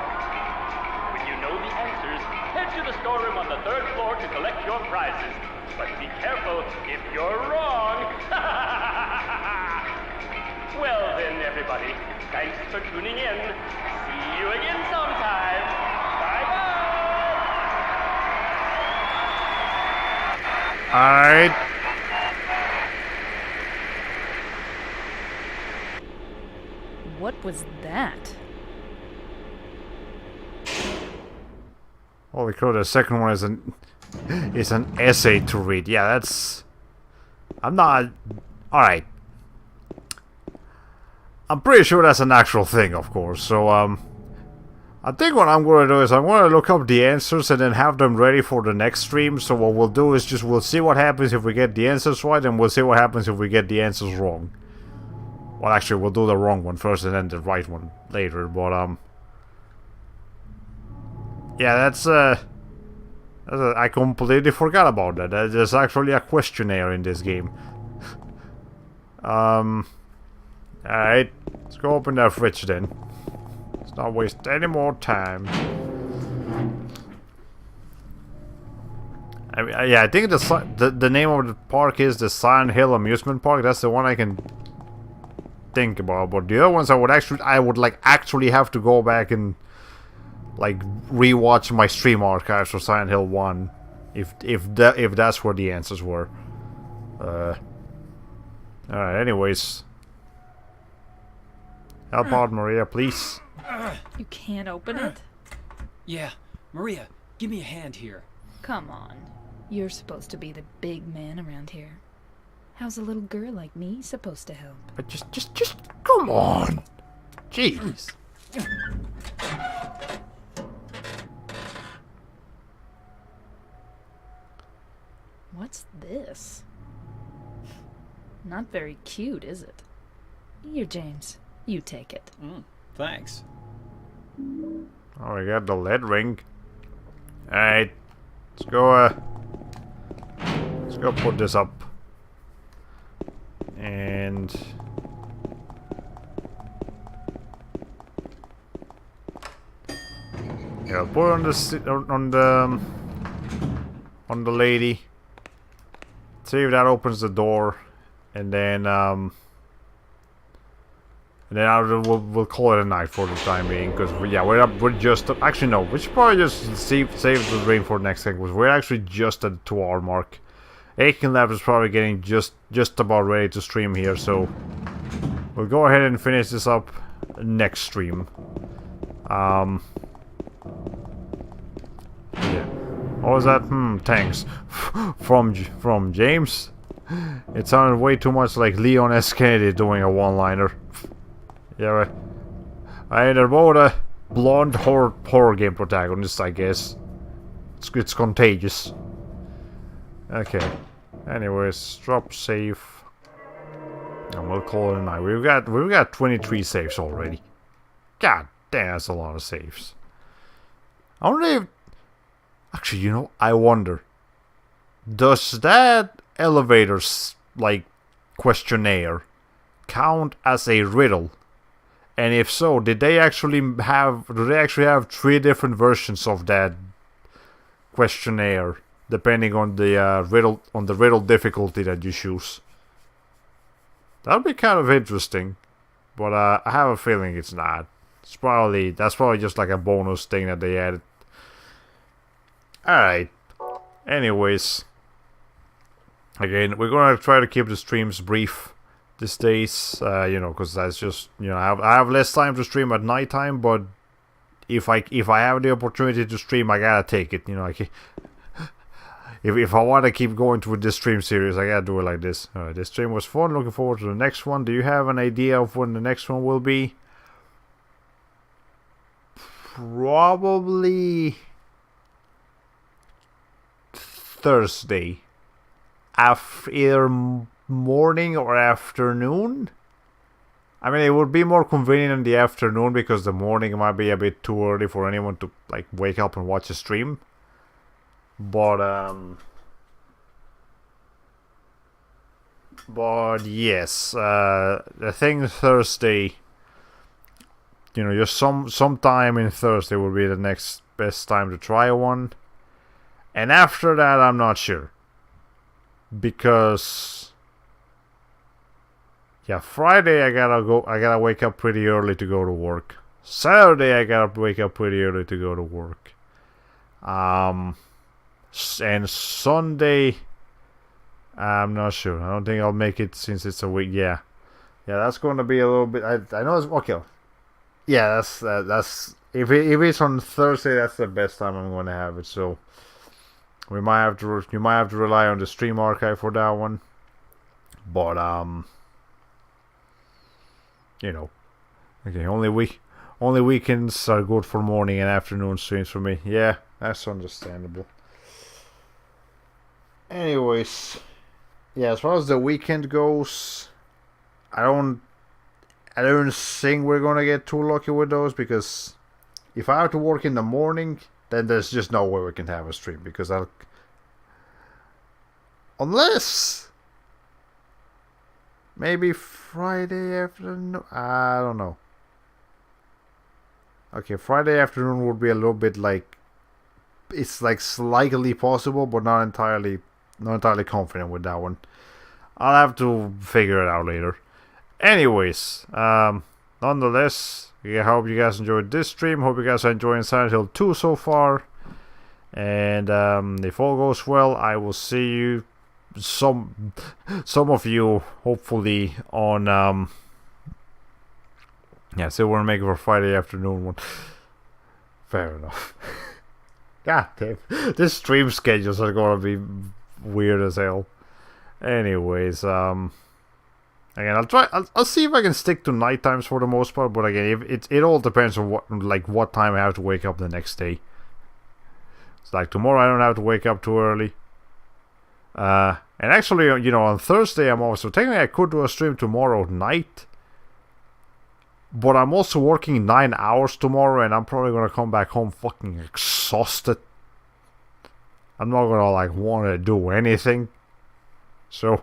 When you know the answers, head to the storeroom on the 3rd floor to collect your prizes. But be careful if you're wrong. Well then, everybody, thanks for tuning in. See you again sometime. Bye-bye. Alright. What was that? Holy cow, the second one is an essay to read. Yeah, that's... I'm not... Alright. I'm pretty sure that's an actual thing, of course. So, I think what I'm going to do is I'm going to look up the answers and then have them ready for the next stream. So what we'll do is we'll see what happens if we get the answers right, and we'll see what happens if we get the answers wrong. Well, actually, we'll do the wrong one first and then the right one later, but, yeah, that's I completely forgot about that. There's actually a questionnaire in this game. Alright, let's go open that fridge then. Let's not waste any more time. I mean, yeah, I think the name of the park is the Silent Hill Amusement Park. That's the one I can think about. But the other ones I would like actually have to go back and like rewatch my stream archives for Silent Hill 1 if that's where the answers were. Alright, anyways. Help out, Maria, please. You can't open it? Yeah, Maria, give me a hand here. Come on. You're supposed to be the big man around here. How's a little girl like me supposed to help? But just come on. Jeez. What's this? Not very cute, is it? Here, James. You take it. Thanks. Oh, we got the lead ring. Alright. Let's go put this up. And yeah, I'll put it on the lady. See if that opens the door, and then we'll call it a night for the time being, because we're just actually no, we should probably just save the dream for the next thing, because we're actually just at the 2-hour mark. Aiken Lab is probably getting just about ready to stream here, so we'll go ahead and finish this up next stream. Yeah. What was that? Thanks. from James? It sounded way too much like Leon S. Kennedy doing a one-liner. Yeah, right. They're both a blonde horror game protagonist, I guess. It's contagious. Okay. Anyways, drop safe. And we'll call it a night. We've got 23 saves already. God damn, that's a lot of saves. I wonder if... Actually, you know, I wonder. Does that elevator's, like, questionnaire count as a riddle? And if so, do they actually have 3 different versions of that questionnaire, depending on the riddle difficulty that you choose? That would be kind of interesting, but I have a feeling it's not. That's probably just like a bonus thing that they added. Alright. Anyways. Again, we're gonna try to keep the streams brief these days, you know, because that's just, you know, I have less time to stream at nighttime, but if I have the opportunity to stream, I gotta take it, you know, if I want to keep going with this stream series, I gotta do it like this. Alright, this stream was fun. Looking forward to the next one. Do you have an idea of when the next one will be? Probably Thursday. Either morning or afternoon. I mean, it would be more convenient in the afternoon because the morning might be a bit too early for anyone to like wake up and watch a stream. But yes, the thing Thursday, you know, just sometime in Thursday will be the next best time to try one, and after that, I'm not sure because yeah, Friday I gotta wake up pretty early to go to work. Saturday I gotta wake up pretty early to go to work. And Sunday, I'm not sure. I don't think I'll make it since it's a week. Yeah, that's going to be a little bit. I know it's okay. Yeah, that's if it's on Thursday, that's the best time I'm going to have it. So you might have to rely on the stream archive for that one. But you know, okay, only weekends are good for morning and afternoon streams for me. Yeah, that's understandable. Anyways, yeah, as far as the weekend goes, I don't think we're gonna get too lucky with those because if I have to work in the morning, then there's just no way we can have a stream because unless maybe Friday afternoon. I don't know. Okay, Friday afternoon would be a little bit like it's like slightly possible, but not entirely confident with that one. I'll have to figure it out later. Anyways, nonetheless, I hope you guys enjoyed this stream. Hope you guys are enjoying Silent Hill 2 so far. And if all goes well, I will see you, some of you, hopefully on yeah, so we're making for Friday afternoon one. Fair enough. God damn, this stream schedules are gonna be weird as hell. Anyways, again, I'll see if I can stick to night times for the most part. But again, if it all depends on what time I have to wake up the next day. It's like tomorrow I don't have to wake up too early. And actually, you know, on Thursday I'm off, so technically I could do a stream tomorrow night. But I'm also working 9 hours tomorrow, and I'm probably gonna come back home fucking exhausted. I'm not gonna like want to do anything. So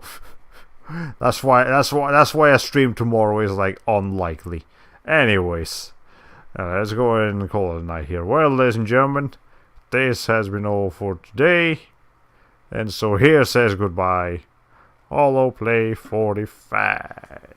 that's why a stream tomorrow is like unlikely. Anyways, let's go ahead and call it a night here. Well, ladies and gentlemen, this has been all for today, and so here says goodbye. Holoplay 45.